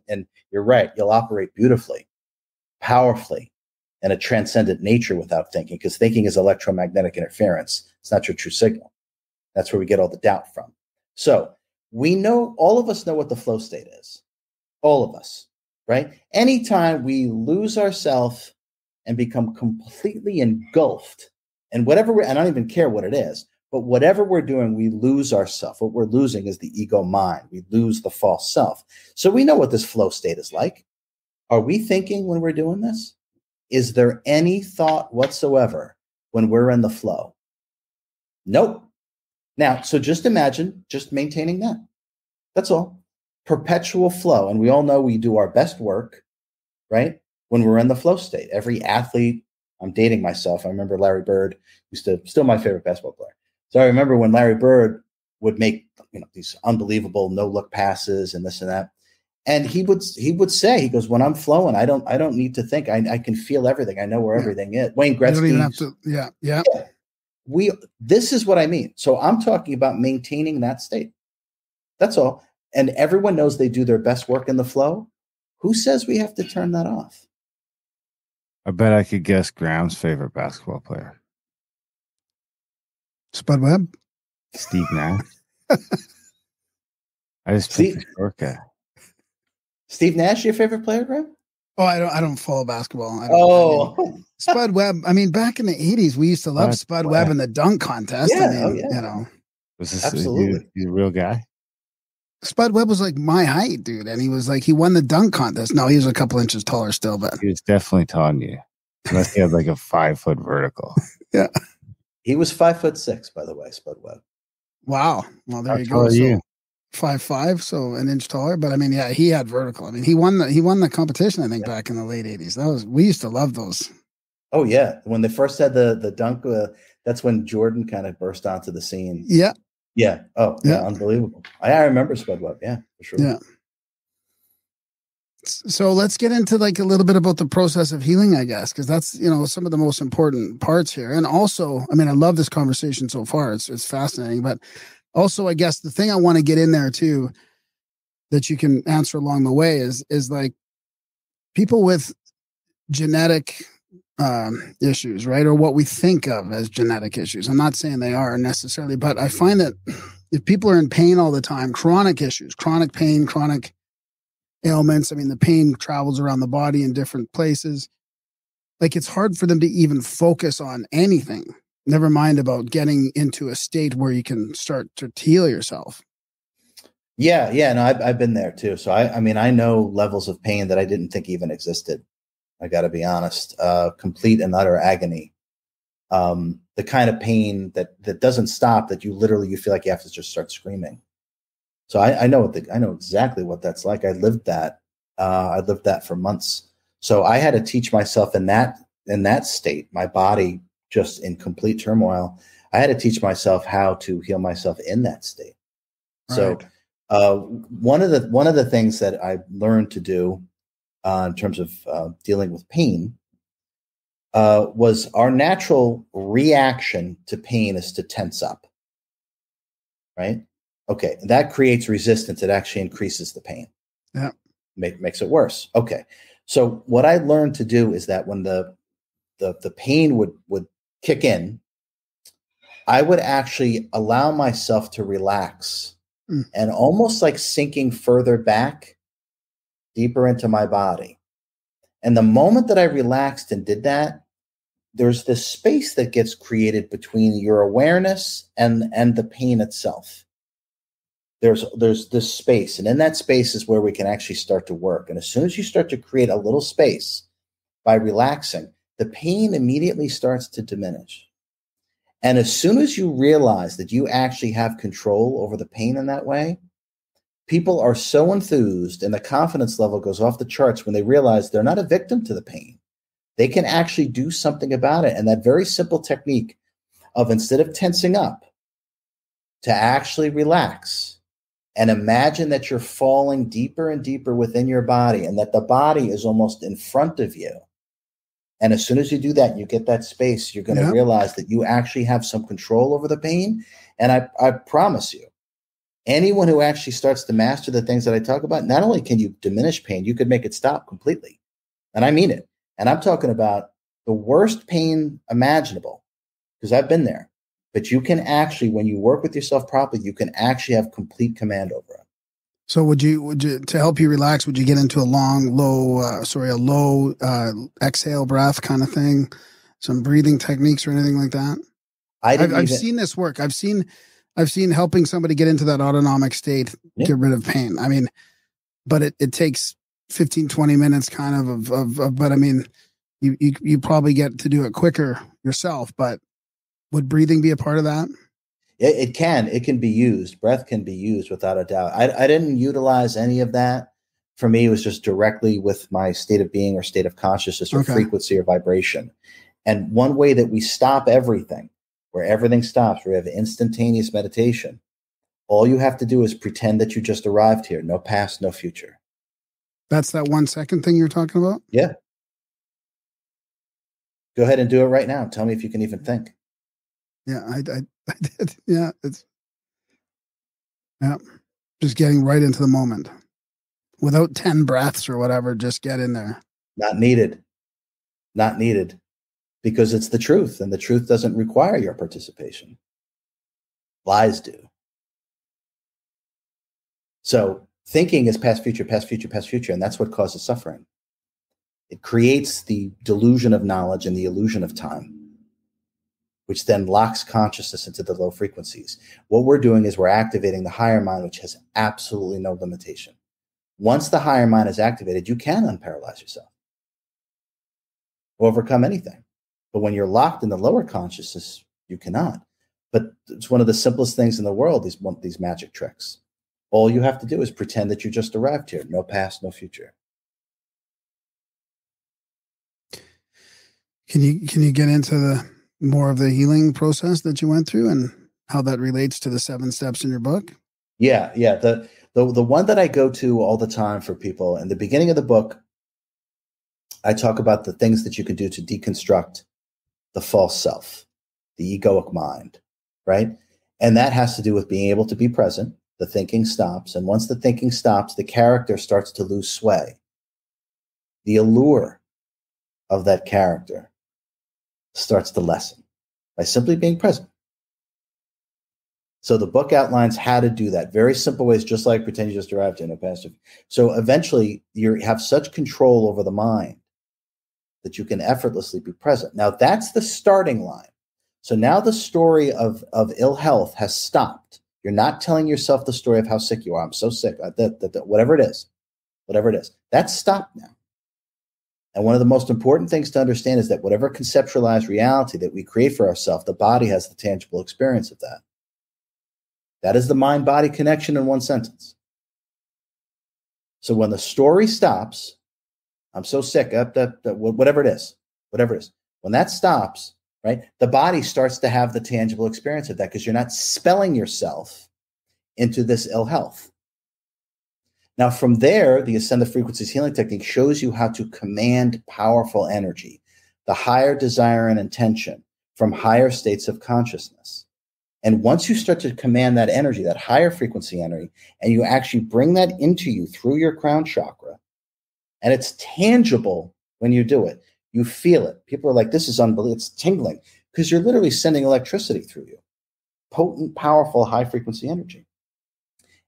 And you're right, you'll operate beautifully, powerfully, in a transcendent nature without thinking, because thinking is electromagnetic interference. It's not your true signal. That's where we get all the doubt from. So we know, all of us know what the flow state is. All of us, right? Anytime we lose ourselves and become completely engulfed in whatever, I don't even care what it is, but whatever we're doing, we lose ourselves. What we're losing is the ego mind. We lose the false self. So we know what this flow state is like. Are we thinking when we're doing this? Is there any thought whatsoever when we're in the flow? Nope. Now, so just imagine just maintaining that. That's all. Perpetual flow. And we all know we do our best work, right? When we're in the flow state. Every athlete, I'm dating myself. I remember Larry Bird still my favorite basketball player. So I remember when Larry Bird would make, these unbelievable no-look passes and this and that. And he would say, he goes, when I'm flowing, I don't need to think. I can feel everything. I know where everything is. Wayne Gretzky. You don't even have to, yeah. This is what I mean. So I'm talking about maintaining that state. That's all. And everyone knows they do their best work in the flow. Who says we have to turn that off? I bet I could guess Graham's favorite basketball player. Spud Webb? Steve Nash. I just picked the short guy. Steve Nash, your favorite player, Graham? Oh, I don't follow basketball. Spud Webb. I mean, back in the 80s, we used to love Spud Webb in the dunk contest. Yeah, Was this absolutely he's a real guy? Spud Webb was like my height, dude, and he won the dunk contest. No, he was a couple inches taller still, but he was definitely taller than you, unless he had like a 5-foot vertical. Yeah, he was 5'6", by the way, Spud Webb. Wow. Well, there How you tall go. are you? 5'5", so an inch taller. But I mean, yeah, he had vertical. I mean, he won the competition. I think back in the late 80s. We used to love those. Oh yeah, when they first had the dunk, that's when Jordan kind of burst onto the scene. Yeah. Yeah. Oh, yeah. Unbelievable. I remember Spud Webb. Yeah, for sure. Yeah. So let's get into like a little bit about the process of healing, I guess, because that's, some of the most important parts here. And also, I mean, I love this conversation so far. It's fascinating. But also, I guess the thing I want to get in there too, that you can answer along the way is like people with genetic issues, right? Or what we think of as genetic issues. I'm not saying they are necessarily, but I find that if people are in pain all the time, chronic issues, chronic pain, chronic ailments, I mean, the pain travels around the body in different places. Like it's hard for them to even focus on anything. Never mind about getting into a state where you can start to heal yourself. Yeah. No, I've been there too. So I mean, I know levels of pain that I didn't think even existed. I got to be honest, complete and utter agony. The kind of pain that doesn't stop, that you feel like you have to just start screaming. So I know exactly what that's like. I lived that. I lived that for months. So I had to teach myself in that state, my body just in complete turmoil. I had to teach myself how to heal myself in that state. Right. So one of the things that I learned to do in terms of dealing with pain was our natural reaction to pain is to tense up, right? Okay, that creates resistance. It actually increases the pain. Yeah, makes it worse. Okay, so what I learned to do is that when the pain would kick in, I would actually allow myself to relax and almost like sinking further back, deeper into my body. And the moment that I relaxed and did that, there's this space that gets created between your awareness and the pain itself. There's this space, and in that space is where we can actually start to work. And as soon as you start to create a little space by relaxing, the pain immediately starts to diminish. And as soon as you realize that you actually have control over the pain in that way, people are so enthused and the confidence level goes off the charts when they realize they're not a victim to the pain. They can actually do something about it. And that very simple technique of, instead of tensing up, to actually relax and imagine that you're falling deeper and deeper within your body and that the body is almost in front of you. And as soon as you do that, you get that space, you're going to realize that you actually have some control over the pain. And I promise you, anyone who actually starts to master the things that I talk about, not only can you diminish pain, you could make it stop completely. And I mean it. And I'm talking about the worst pain imaginable, because I've been there. But you can actually, when you work with yourself properly, you can actually have complete command over it. So would you, to help you relax, would you get into a low exhale breath kind of thing? Some breathing techniques or anything like that? I've seen this work. I've seen helping somebody get into that autonomic state, get rid of pain. I mean, but it takes 15, 20 minutes kind of but I mean, you probably get to do it quicker yourself, but would breathing be a part of that? It can be used. Breath can be used without a doubt. I didn't utilize any of that. For me, it was just directly with my state of being or state of consciousness or frequency or vibration. And one way that we stop everything, where everything stops, where we have instantaneous meditation, all you have to do is pretend that you just arrived here. No past, no future. That's that 1 second thing you're talking about? Yeah. Go ahead and do it right now. Tell me if you can even think. Yeah, I did. Yeah, just getting right into the moment without 10 breaths or whatever. Just get in there. Not needed, because it's the truth, and the truth doesn't require your participation. Lies do. So thinking is past, future, past, future, past, future, and that's what causes suffering. It creates the delusion of knowledge and the illusion of time, which then locks consciousness into the low frequencies. What we're doing is we're activating the higher mind, which has absolutely no limitation. Once the higher mind is activated, you can unparalyze yourself, overcome anything. But when you're locked in the lower consciousness, you cannot. But it's one of the simplest things in the world, these magic tricks. All you have to do is pretend that you just arrived here. No past, no future. Can you get into the more of the healing process that you went through and how that relates to the 7 steps in your book? Yeah. The one that I go to all the time for people, in the beginning of the book, I talk about the things that you can do to deconstruct the false self, the egoic mind, right? And that has to do with being able to be present. The thinking stops. And once the thinking stops, the character starts to lose sway. The allure of that character starts to lessen by simply being present. So the book outlines how to do that. Very simple ways, just like pretend you just arrived in a past. So eventually you have such control over the mind that you can effortlessly be present. Now that's the starting line. So now the story of ill health has stopped. You're not telling yourself the story of how sick you are. I'm so sick. Whatever it is. That's stopped now. And one of the most important things to understand is that whatever conceptualized reality that we create for ourselves, the body has the tangible experience of that. That is the mind-body connection in one sentence. So when the story stops, I'm so sick, whatever it is, when that stops, right, the body starts to have the tangible experience of that because you're not spelling yourself into this ill health. Now, from there, the Ascend the Frequencies healing technique shows you how to command powerful energy, the higher desire and intention from higher states of consciousness. And once you start to command that energy, that higher frequency energy, and you actually bring that into you through your crown chakra, and it's tangible when you do it, you feel it. People are like, this is unbelievable. It's tingling because you're literally sending electricity through you. Potent, powerful, high frequency energy.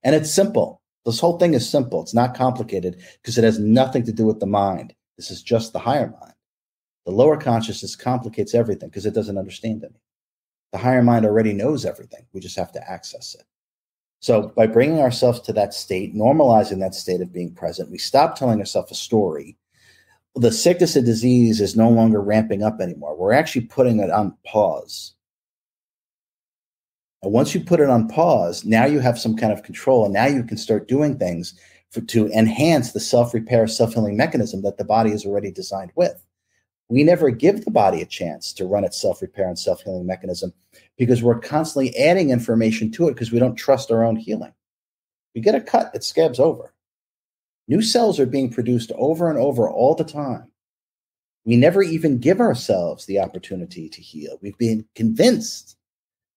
And it's simple. This whole thing is simple. It's not complicated because it has nothing to do with the mind. This is just the higher mind. The lower consciousness complicates everything because it doesn't understand anything. The higher mind already knows everything. We just have to access it. So by bringing ourselves to that state, normalizing that state of being present, we stop telling ourselves a story. The sickness and disease is no longer ramping up anymore. We're actually putting it on pause. And once you put it on pause, now you have some kind of control, and now you can start doing things to enhance the self-repair, self-healing mechanism that the body is already designed with. We never give the body a chance to run its self-repair and self-healing mechanism because we're constantly adding information to it because we don't trust our own healing. We get a cut, it scabs over. New cells are being produced over and over all the time. We never even give ourselves the opportunity to heal. We've been convinced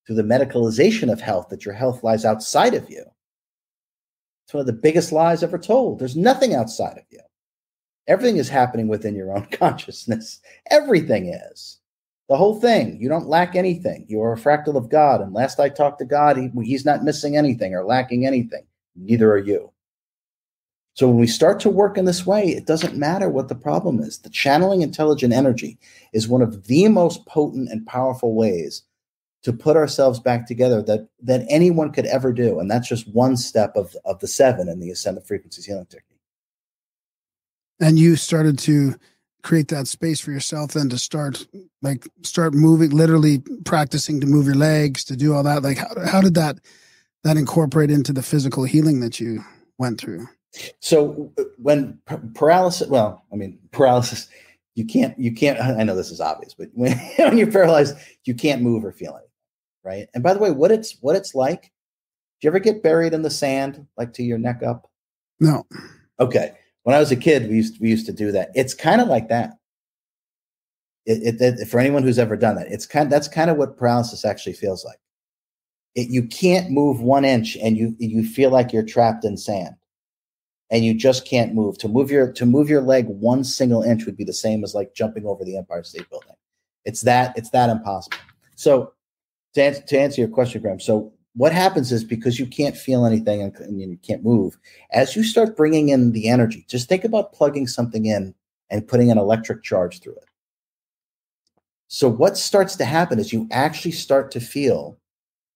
through the medicalization of health that your health lies outside of you. It's one of the biggest lies ever told. There's nothing outside of you. Everything is happening within your own consciousness. Everything is. The whole thing. You don't lack anything. You are a fractal of God. And last I talked to God, he's not missing anything or lacking anything. Neither are you. So when we start to work in this way, it doesn't matter what the problem is. The channeling intelligent energy is one of the most potent and powerful ways to put ourselves back together that anyone could ever do. And that's just one step of the 7 in the Ascended Frequencies healing technique. And you started to create that space for yourself then to start moving, literally practicing to move your legs, to do all that. Like how did that incorporate into the physical healing that you went through? So when paralysis, you can't, I know this is obvious, but when you're paralyzed, you can't move or feel anything, right? And by the way, what it's like, do you ever get buried in the sand, like to your neck up? No. Okay. When I was a kid, we used to do that. It's kind of like that. For anyone who's ever done that, that's kind of what paralysis actually feels like. You can't move 1 inch, and you feel like you're trapped in sand, and you just can't move. To move your leg 1 single inch would be the same as like jumping over the Empire State Building. It's that impossible. So to answer your question, Graham, so what happens is because you can't feel anything and you can't move, as you start bringing in the energy, just think about plugging something in and putting an electric charge through it. So what starts to happen is you actually start to feel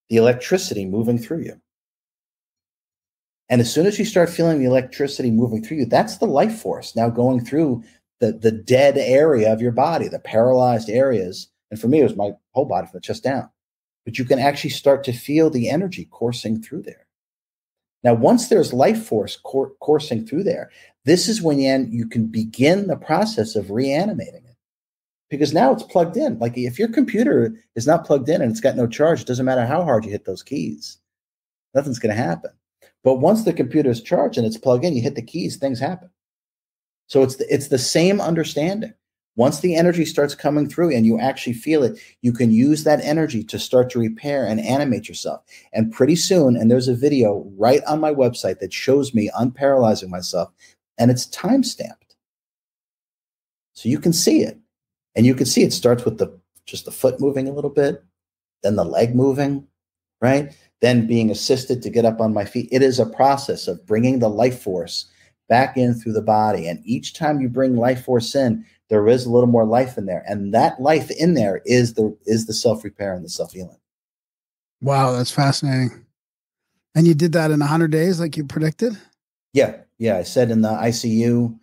the electricity moving through you. And as soon as you start feeling the electricity moving through you, that's the life force now going through the dead area of your body, the paralyzed areas. And for me, it was my whole body from the chest down. But you can actually start to feel the energy coursing through there. Now, once there's life force coursing through there, this is when you can begin the process of reanimating it. Because now it's plugged in. Like if your computer is not plugged in and it's got no charge, it doesn't matter how hard you hit those keys. Nothing's going to happen. But once the computer is charged and it's plugged in, you hit the keys, things happen. So it's the same understanding. Once the energy starts coming through and you actually feel it, you can use that energy to start to repair and animate yourself. And pretty soon, and there's a video right on my website that shows me unparalyzing myself, and it's time-stamped. So you can see it. And you can see it starts with just the foot moving a little bit, then the leg moving, right? Then being assisted to get up on my feet. It is a process of bringing the life force back in through the body. And each time you bring life force in, there is a little more life in there. And that life in there is the self-repair and the self-healing. Wow, that's fascinating. And you did that in 100 days like you predicted? Yeah. I said in the ICU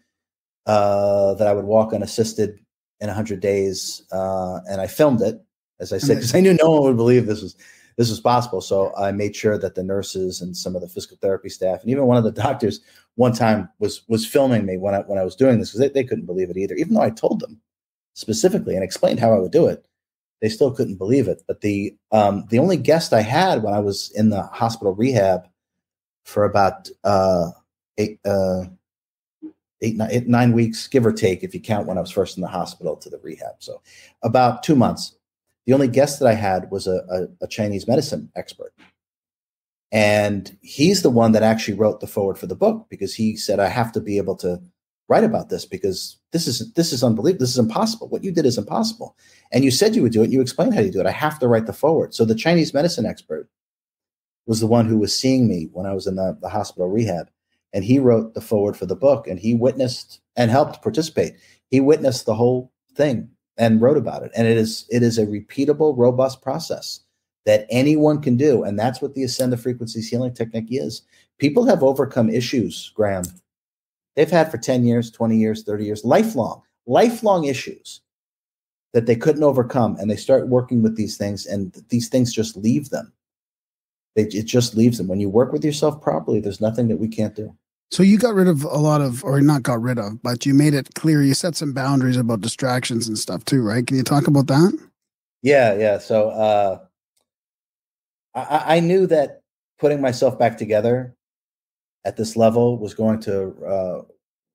that I would walk unassisted in 100 days. And I filmed it, as I said, because I knew no one would believe this was possible. So I made sure that the nurses and some of the physical therapy staff, and even one of the doctors one time was filming me when I was doing this, because they couldn't believe it either. Even though I told them specifically and explained how I would do it, they still couldn't believe it. But the only guest I had when I was in the hospital rehab for about 9 weeks, give or take, if you count when I was first in the hospital to the rehab. So about 2 months. The only guest that I had was a Chinese medicine expert. And he's the one that actually wrote the foreword for the book, because he said, I have to be able to write about this because this is unbelievable. This is impossible. What you did is impossible. And you said you would do it. And you explained how you do it. I have to write the foreword. So the Chinese medicine expert was the one who was seeing me when I was in the hospital rehab. And he wrote the foreword for the book, and he witnessed and helped participate. He witnessed the whole thing and wrote about it. And it is a repeatable, robust process that anyone can do. And that's what the Ascended Frequencies healing technique is. People have overcome issues, Graham. They've had for 10 years, 20 years, 30 years, lifelong issues that they couldn't overcome. And they start working with these things, and these things just leave them. It just leaves them. When you work with yourself properly, there's nothing that we can't do. So you got rid of a lot of, or not got rid of, but you made it clear. You set some boundaries about distractions and stuff too, right? Can you talk about that? Yeah. So I knew that putting myself back together at this level was going to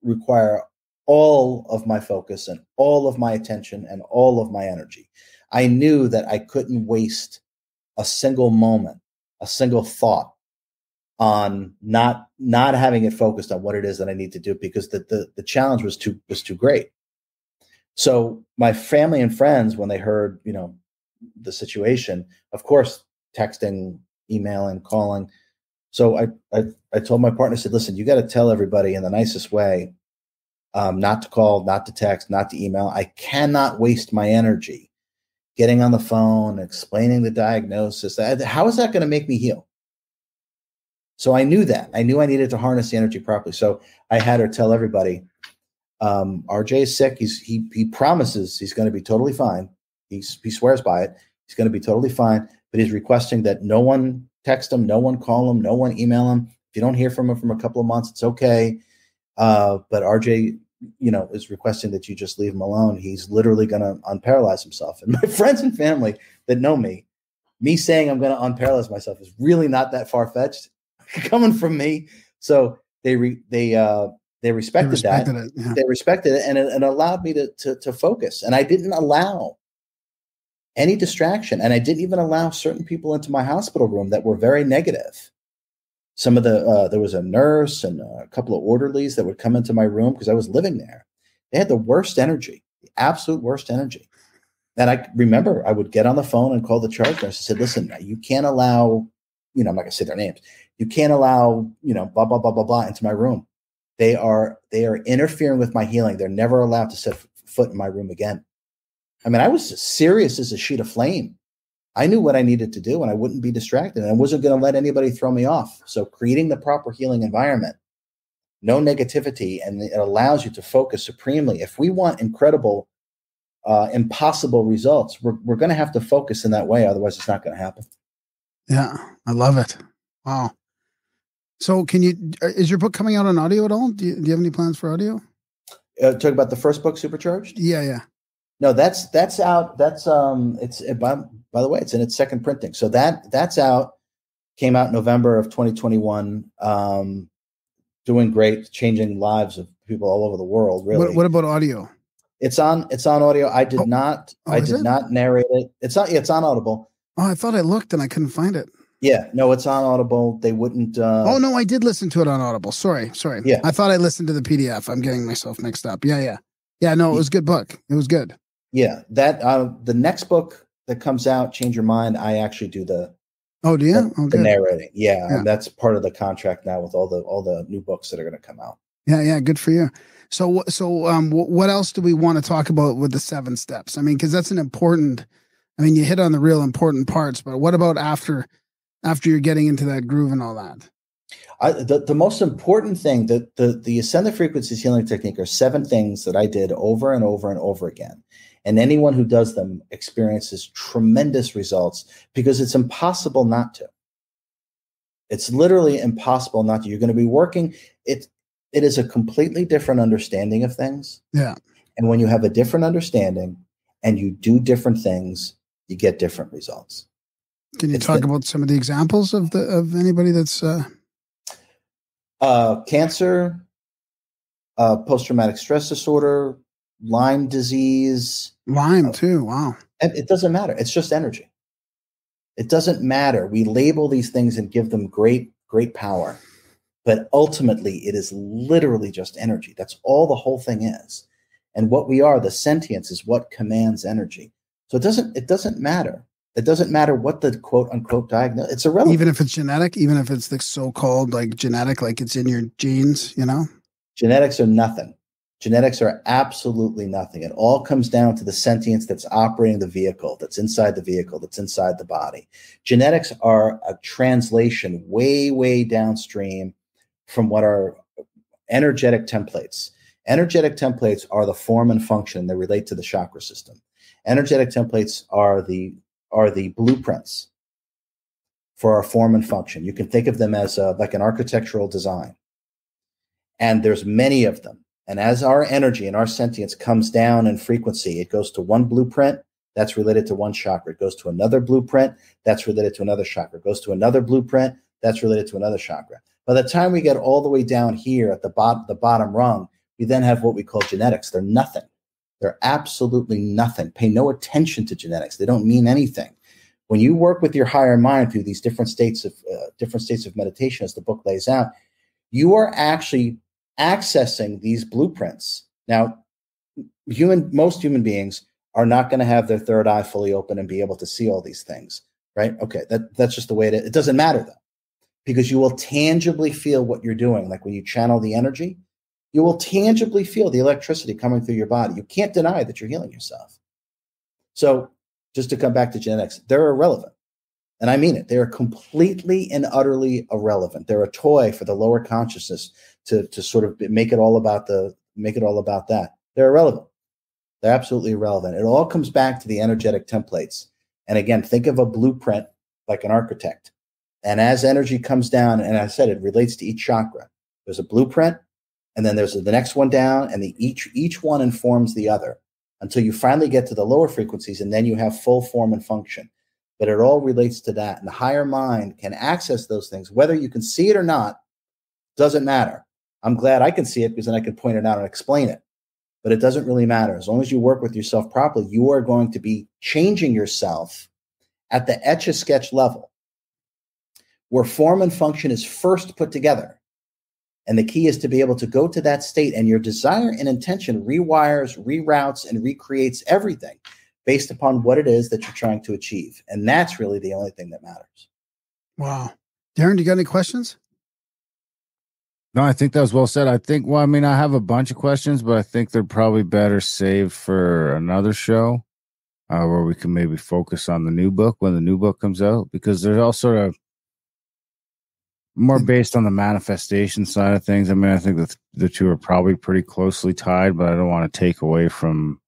require all of my focus and all of my attention and all of my energy. I knew that I couldn't waste a single moment, a single thought on not having it focused on what it is that I need to do, because the challenge was too great. So my family and friends, when they heard, the situation, of course, texting, emailing, calling. So I told my partner, I said, listen, you got to tell everybody in the nicest way, not to call, not to text, not to email. I cannot waste my energy getting on the phone, explaining the diagnosis. How is that going to make me heal? So I knew that. I knew I needed to harness the energy properly. So I had her tell everybody, RJ is sick. He promises he's going to be totally fine. He swears by it. He's going to be totally fine. But he's requesting that no one text him, no one call him, no one email him. If you don't hear from him from a couple of months, it's okay. But RJ, is requesting that you just leave him alone. He's literally going to unparalyze himself. And my friends and family that know me saying I'm going to unparalyze myself is really not that far-fetched coming from me. So they respected that. It, yeah. They respected it, and it allowed me to focus. And I didn't allow any distraction. And I didn't even allow certain people into my hospital room that were very negative. Some of there was a nurse and a couple of orderlies that would come into my room because I was living there. They had the worst energy, the absolute worst energy. And I remember I would get on the phone and call the charge nurse and said, listen, you can't allow, I'm not going to say their names. You can't allow, blah, blah, blah, blah, blah into my room. They are interfering with my healing. They're never allowed to set foot in my room again. I mean, I was as serious as a sheet of flame. I knew what I needed to do, and I wouldn't be distracted, and I wasn't going to let anybody throw me off. So creating the proper healing environment, no negativity, and it allows you to focus supremely. If we want incredible, impossible results, we're going to have to focus in that way. Otherwise, it's not going to happen. Yeah, I love it. Wow. So is your book coming out on audio at all? Do you have any plans for audio? Talk about the first book, Supercharged? Yeah. No, that's out. That's by the way, it's in its second printing. So that's out. Came out November of 2021. Doing great, changing lives of people all over the world. Really. What about audio? It's on audio. I did not narrate it. It's on Audible. Oh, I thought I looked and I couldn't find it. Yeah, no, it's on Audible. They wouldn't. Oh no, I did listen to it on Audible. Sorry. Yeah, I thought I listened to the PDF. I'm getting myself mixed up. Yeah. No, it was a good book. It was good. Yeah, that the next book that comes out, Change Your Mind. I actually do the. Oh, do you? The narrating. Yeah, and that's part of the contract now with all the new books that are going to come out. Yeah, good for you. So what else do we want to talk about with the 7 steps? I mean, because that's an important. I mean, you hit on the real important parts, but what about after you're getting into that groove and all that? The most important thing, the ascended frequencies healing technique are 7 things that I did over and over and over again. And anyone who does them experiences tremendous results because it's impossible not to. It's literally impossible not to. You're going to be working. It is a completely different understanding of things. Yeah. And when you have a different understanding and you do different things, you get different results. Can you talk about some of the examples of anybody that's cancer, post-traumatic stress disorder, Lyme disease. Lyme too. Wow. And it doesn't matter. It's just energy. It doesn't matter. We label these things and give them great, great power. But ultimately, it is literally just energy. That's all the whole thing is. And what we are, the sentience, is what commands energy. So it doesn't matter. It doesn't matter what the quote unquote diagnosis. It's irrelevant. Even if it's genetic, even if it's the so-called like genetic, like it's in your genes, Genetics are nothing. Genetics are absolutely nothing. It all comes down to the sentience that's operating the vehicle, that's inside the vehicle, that's inside the body. Genetics are a translation way, way downstream from what are energetic templates. Energetic templates are the form and function. They relate to the chakra system. Energetic templates are the blueprints for our form and function. You can think of them as like an architectural design. And there's many of them. And as our energy and our sentience comes down in frequency, it goes to one blueprint that's related to one chakra. It goes to another blueprint that's related to another chakra. It goes to another blueprint that's related to another chakra. By the time we get all the way down here at the bottom rung, we then have what we call genetics. They're nothing. They're absolutely nothing. Pay no attention to genetics. They don't mean anything. When you work with your higher mind through these different states of meditation, as the book lays out, you are actually accessing these blueprints. Now, most human beings are not going to have their third eye fully open and be able to see all these things, right? Okay, that's just the way it is. It doesn't matter, though, because you will tangibly feel what you're doing. Like when you channel the energy, you will tangibly feel the electricity coming through your body. You can't deny that you're healing yourself. So just to come back to genetics, they're irrelevant. And I mean it. They are completely and utterly irrelevant. They're a toy for the lower consciousness to sort of make it all about that. They're irrelevant. They're absolutely irrelevant. It all comes back to the energetic templates. And again, think of a blueprint like an architect. And as energy comes down, and I said it relates to each chakra. There's a blueprint, and then there's the next one down, and each one informs the other until you finally get to the lower frequencies, and then you have full form and function. But it all relates to that. And the higher mind can access those things. Whether you can see it or not, doesn't matter. I'm glad I can see it because then I can point it out and explain it. But it doesn't really matter. As long as you work with yourself properly, you are going to be changing yourself at the etch-a-sketch level, where form and function is first put together. And the key is to be able to go to that state, and your desire and intention rewires, reroutes, and recreates everything based upon what it is that you're trying to achieve. And that's really the only thing that matters. Wow. Darren, do you got any questions? No, I think that was well said. I have a bunch of questions, but I think they're probably better saved for another show where we can maybe focus on the new book when the new book comes out, because they're all sort of more based on the manifestation side of things. I mean, I think that the two are probably pretty closely tied, but I don't want to take away from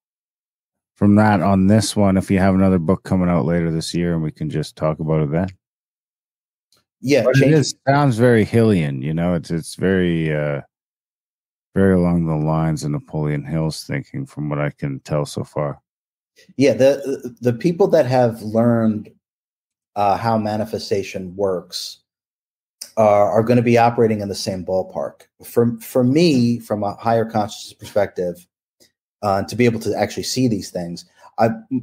that on this one. If you have another book coming out later this year, and we can just talk about it then. Yeah, it sounds very Hillian, it's very, very along the lines of Napoleon Hill's thinking, from what I can tell so far. Yeah, the people that have learned how manifestation works are going to be operating in the same ballpark. For me, from a higher consciousness perspective, to be able to actually see these things,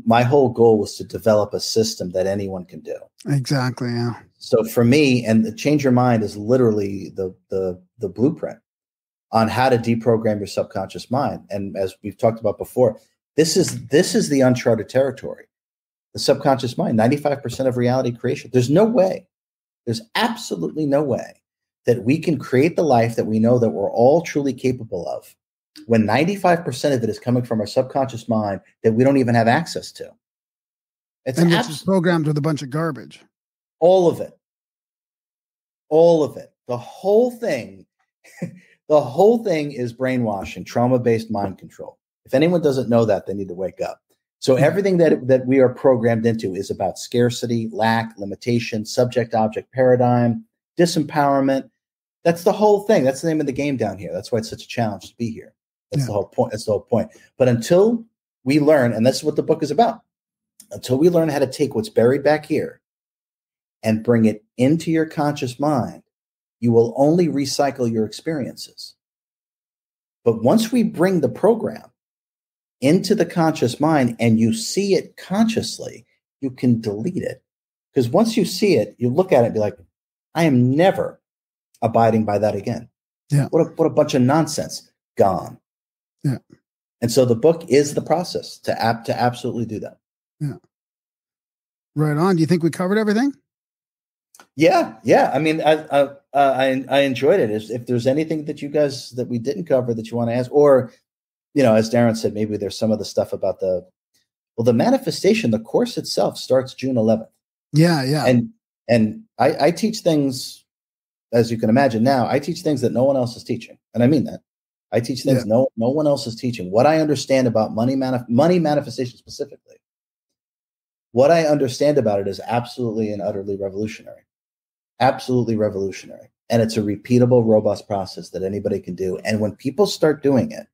my whole goal was to develop a system that anyone can do. Exactly. Yeah. So for me, and Change Your Mind is literally the blueprint on how to deprogram your subconscious mind. And as we've talked about before, this is the uncharted territory. The subconscious mind, 95% of reality creation. There's no way. There's absolutely no way that we can create the life that we know that we're all truly capable of when 95% of it is coming from our subconscious mind that we don't even have access to. It's programmed with a bunch of garbage. All of it. All of it. The whole thing is brainwashing, trauma-based mind control. If anyone doesn't know that, they need to wake up. So everything that we are programmed into is about scarcity, lack, limitation, subject-object paradigm, disempowerment. That's the whole thing. That's the name of the game down here. That's why it's such a challenge to be here. That's the whole point. That's the whole point. But until we learn, and this is what the book is about, until we learn how to take what's buried back here and bring it into your conscious mind, you will only recycle your experiences. But once we bring the program into the conscious mind and you see it consciously, you can delete it. Because once you see it, you look at it and be like, I am never abiding by that again. Yeah. What a bunch of nonsense. Gone. Yeah. And so the book is the process to absolutely do that. Yeah. Right on. Do you think we covered everything? Yeah. Yeah. I mean, I enjoyed it. If there's anything that we didn't cover that you want to ask, or, as Darren said, maybe there's some of the stuff about the manifestation, the course itself starts June 11th. Yeah. Yeah. And I teach things, as you can imagine now, I teach things that no one else is teaching. And I mean that. I teach things no one else is teaching. What I understand about money manifestation specifically, what I understand about it is absolutely and utterly revolutionary. absolutely revolutionary. And it's a repeatable, robust process that anybody can do. And when people start doing it,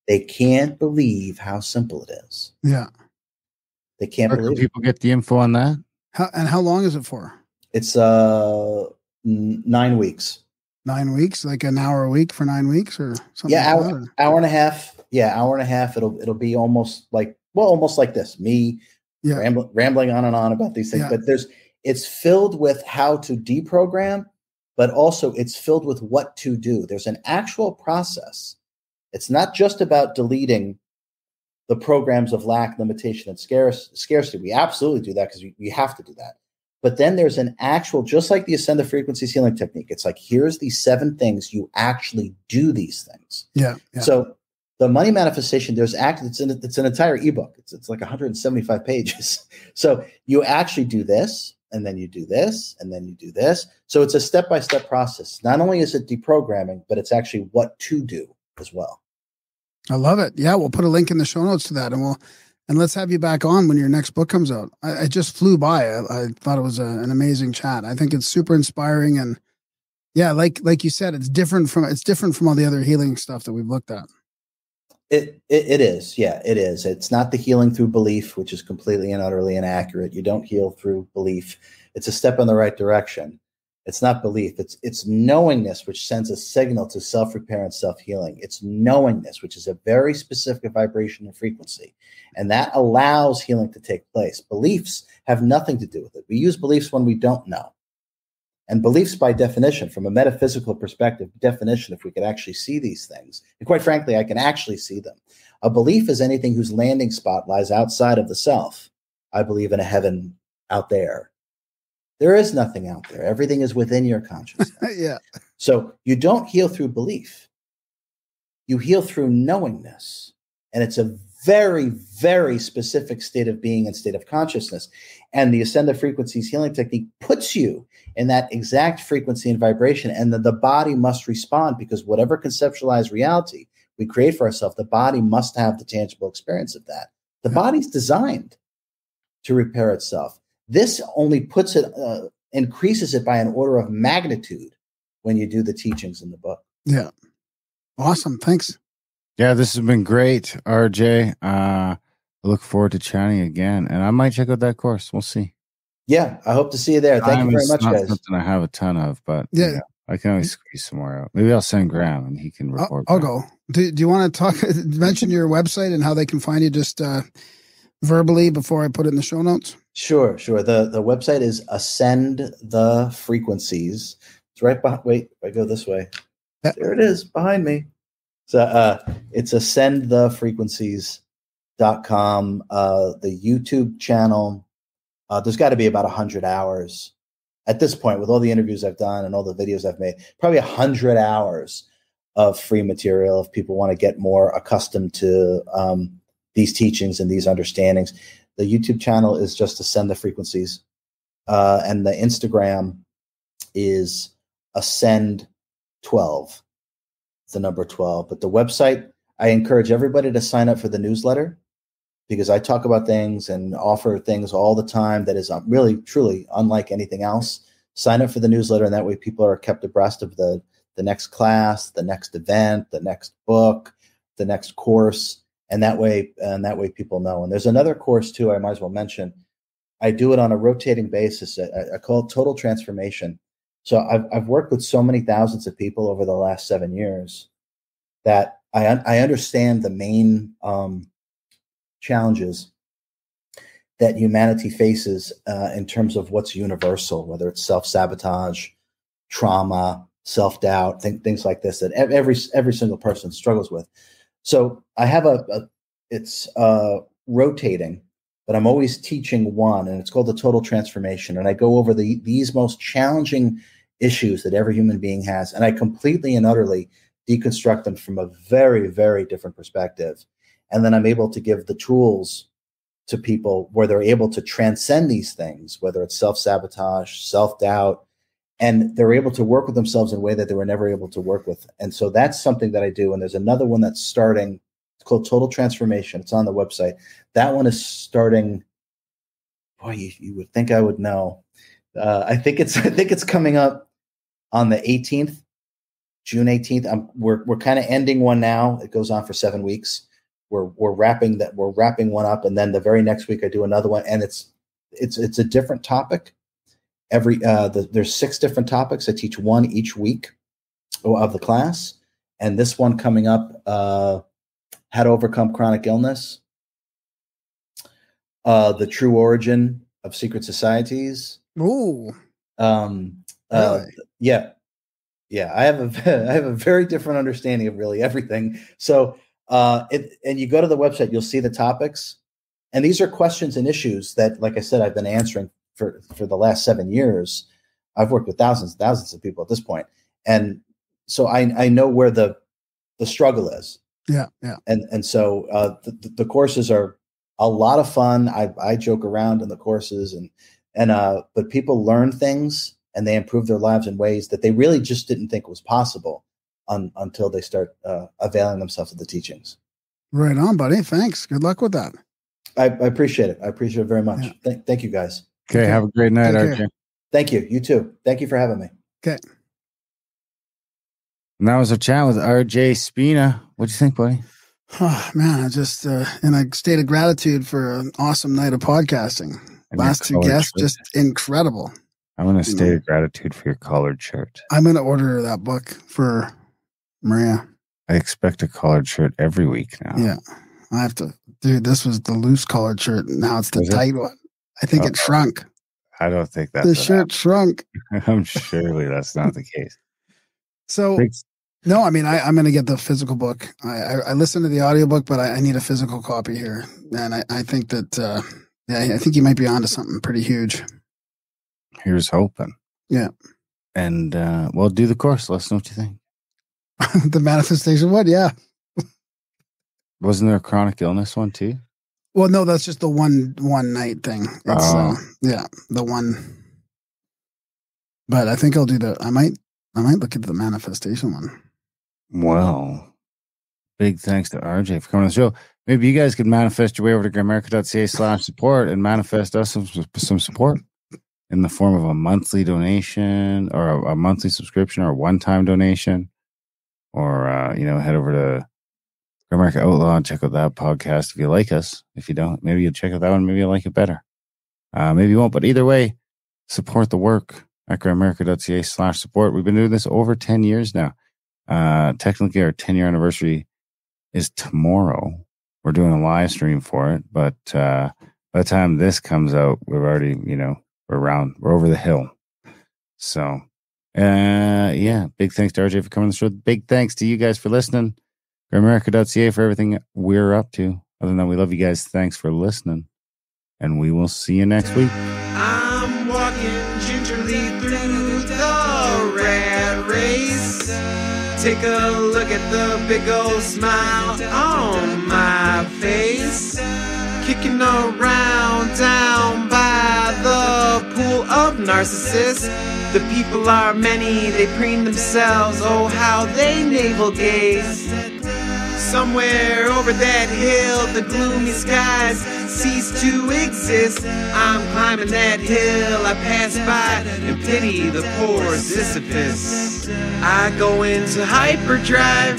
they can't believe how simple it is. Yeah. They can't Where can believe it. people get the info on that? How long is it for? It's 9 weeks. 9 weeks, like an hour a week for 9 weeks, or something? Yeah, like that, or? hour and a half. Yeah, hour and a half. It'll be almost like this. Me rambling on and on about these things. Yeah. But it's filled with how to deprogram, but also it's filled with what to do. There's an actual process. It's not just about deleting the programs of lack, limitation, and scarcity. We absolutely do that because we have to do that. But then there's an actual, just like the Ascend the Frequencies healing technique, it's like, here's the 7 things you actually do these things. Yeah. So the money manifestation, it's an entire ebook. It's like 175 pages. So you actually do this, and then you do this, and then you do this. So it's a step-by-step process. Not only is it deprogramming, but it's actually what to do as well. I love it. Yeah, we'll put a link in the show notes to that, and let's have you back on when your next book comes out. I just flew by. I thought it was an amazing chat. I think it's super inspiring, and yeah, like you said, it's different from all the other healing stuff that we've looked at. It is. Yeah, it is. It's not the healing through belief, which is completely and utterly inaccurate. You don't heal through belief. It's a step in the right direction. It's not belief. It's knowingness, which sends a signal to self-repair and self-healing. It's knowingness, which is a very specific vibration and frequency. And that allows healing to take place. Beliefs have nothing to do with it. We use beliefs when we don't know. And beliefs, by definition, from a metaphysical perspective, if we could actually see these things, and quite frankly, I can actually see them. A belief is anything whose landing spot lies outside of the self. I believe in a heaven out there. There is nothing out there. Everything is within your consciousness. Yeah. So you don't heal through belief. You heal through knowingness. And it's a very, very specific state of being and state of consciousness. And the Ascend the Frequencies healing technique puts you in that exact frequency and vibration. And the body must respond, because whatever conceptualized reality we create for ourselves, the body must have the tangible experience of that. The body's designed to repair itself. This only puts it, increases it by an order of magnitude when you do the teachings in the book. Yeah. Awesome. Thanks. Yeah, this has been great, RJ. I look forward to chatting again, and I might check out that course. We'll see. Yeah, I hope to see you there. Thank you very much, guys. Something I have a ton of, but yeah, I can always squeeze some more out. Maybe I'll send Graham and he can report. I'll go. Do you want to mention your website and how they can find you just verbally before I put it in the show notes? Sure. The website is Ascend the Frequencies. It's right behind. Wait, if I go this way. There it is behind me. So it's ascendthefrequencies.com. The YouTube channel, there's got to be about 100 hours at this point, with all the interviews I've done and all the videos I've made, probably 100 hours of free material if people want to get more accustomed to these teachings and these understandings. The YouTube channel is just Ascend the Frequencies. And the Instagram is Ascend 12, the number 12. But the website, I encourage everybody to sign up for the newsletter, because I talk about things and offer things all the time that is really, truly unlike anything else. Sign up for the newsletter, and that way people are kept abreast of the next class, the next event, the next book, the next course. And that way people know. And there's another course too, I might as well mention. I do it on a rotating basis. I call it Total Transformation. So I've worked with so many thousands of people over the last 7 years that I understand the main challenges that humanity faces in terms of what's universal, whether it's self-sabotage, trauma, self-doubt, things like this that every single person struggles with. So I have it's rotating, but I'm always teaching one, and it's called the Total Transformation. And I go over these most challenging issues that every human being has, and I completely and utterly deconstruct them from a very, very different perspective. And then I'm able to give the tools to people where they're able to transcend these things, whether it's self-sabotage, self-doubt, and they're able to work with themselves in a way that they were never able to work with. And so that's something that I do. And there's another one that's starting. It's called Total Transformation. It's on the website. That one is starting. Boy, you would think I would know. I think it's coming up on the 18th, June 18th. We're kind of ending one now. It goes on for 7 weeks. We're wrapping one up, and then the very next week I do another one, and it's a different topic. There's 6 different topics. I teach one each week of the class, and this one coming up, how to overcome chronic illness, the true origin of secret societies. Ooh. Really? Yeah. I have a very different understanding of really everything. So, and you go to the website, you'll see the topics, and these are questions and issues that, like I said, I've been answering for the last 7 years. I've worked with thousands of people at this point. And so I know where the struggle is. Yeah. And so the courses are a lot of fun. I joke around in the courses, but people learn things and they improve their lives in ways that they really just didn't think was possible until they start availing themselves of the teachings. Right on, buddy. Thanks. Good luck with that. I appreciate it. I appreciate it very much. Yeah. Thank you, guys. Okay. Have a great night, RJ. Thank you. You too. Thank you for having me. Okay. And that was a chat with RJ Spina. What'd you think, buddy? Oh, man, I just in a state of gratitude for an awesome night of podcasting. And last 2 guests, just incredible. I'm in a state of gratitude for your collared shirt. I'm going to order that book for Maria. I expect a collared shirt every week now. Yeah. I have to. Dude, this was the loose collared shirt. Now it's the tight one. I think it shrunk. I don't think that's the shirt shrunk. I'm surely that's not the case. So, no, I mean, I'm going to get the physical book. I listened to the audiobook, but I need a physical copy here. And I think that, I think you might be onto something pretty huge. Here's hoping. Yeah. And, well, do the course. Let us know what you think. The manifestation one? Yeah. Wasn't there a chronic illness one too? Well, no, that's just the one night thing. It's, yeah, the one. But I think I'll do I might look at the manifestation one. Well, big thanks to RJ for coming on the show. Maybe you guys could manifest your way over to Grimerica.ca/support and manifest us some support in the form of a monthly donation or a monthly subscription or a one-time donation, or head over to Grimerica Outlaw and check out that podcast if you like us. If you don't, maybe you'll check out that one. Maybe you'll like it better. Maybe you won't. But either way, support the work at Grimerica.ca/support. We've been doing this over 10 years now. Technically, our 10-year anniversary is tomorrow. We're doing a live stream for it, but by the time this comes out, we're already, we're over the hill. So, big thanks to RJ for coming on the show. Big thanks to you guys for listening. Grimerica.ca for everything we're up to. Other than that, we love you guys. Thanks for listening, and we will see you next week. I'm walking gingerly through the rat race. Take a look at the big old smile on my face. Kicking around down by the pool of narcissists. The people are many, they preen themselves, oh how they navel gaze. Somewhere over that hill, the gloomy skies cease to exist. I'm climbing that hill, I pass by and pity the poor Sisyphus. I go into hyperdrive,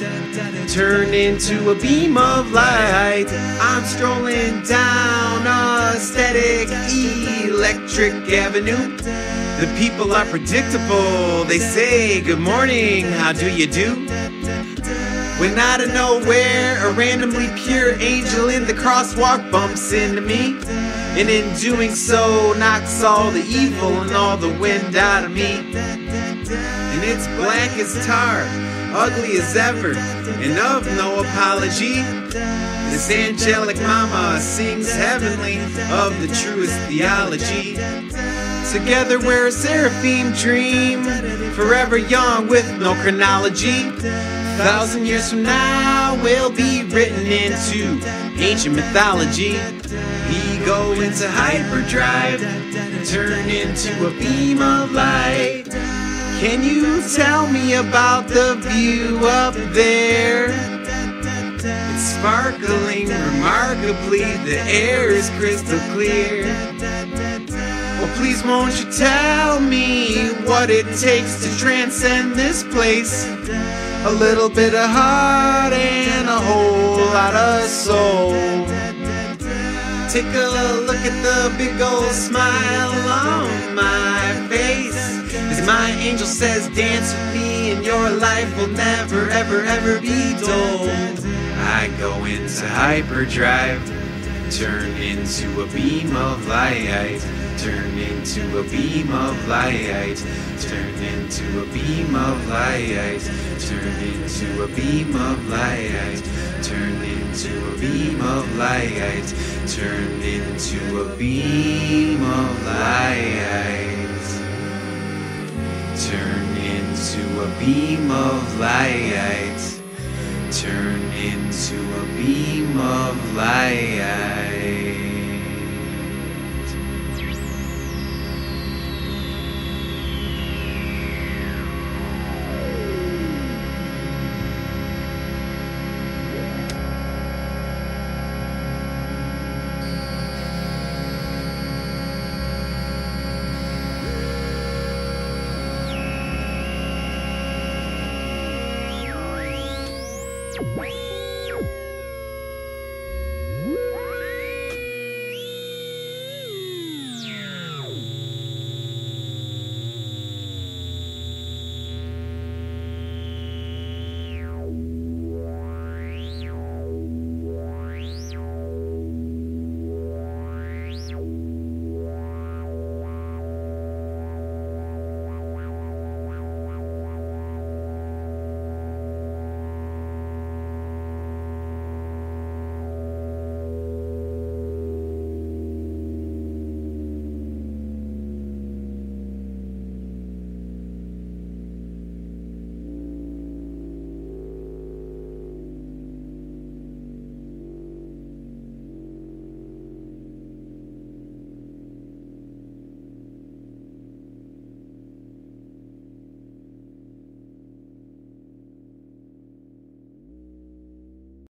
turn into a beam of light. I'm strolling down a static electric avenue. The people are predictable, they say good morning, how do you do? When out of nowhere, a randomly pure angel in the crosswalk bumps into me, and in doing so knocks all the evil and all the wind out of me. And it's black as tar, ugly as ever, and of no apology. This angelic mama sings heavenly of the truest theology. Together we're a seraphim dream, forever young with no chronology. 1,000 years from now we'll be written into ancient mythology. We go into hyperdrive, turn into a beam of light. Can you tell me about the view up there? It's sparkling remarkably, the air is crystal clear. Oh, please won't you tell me what it takes to transcend this place? A little bit of heart and a whole lot of soul. Take a look at the big old smile on my face, as my angel says, dance with me and your life will never ever ever be dull. I go into hyperdrive, turn into a beam of light, turn into a beam of light, turn into a beam of light, turn into a beam of light, turn into a beam of light, turn into a beam of light, turn into a beam of light, turn into a beam of light. Bye.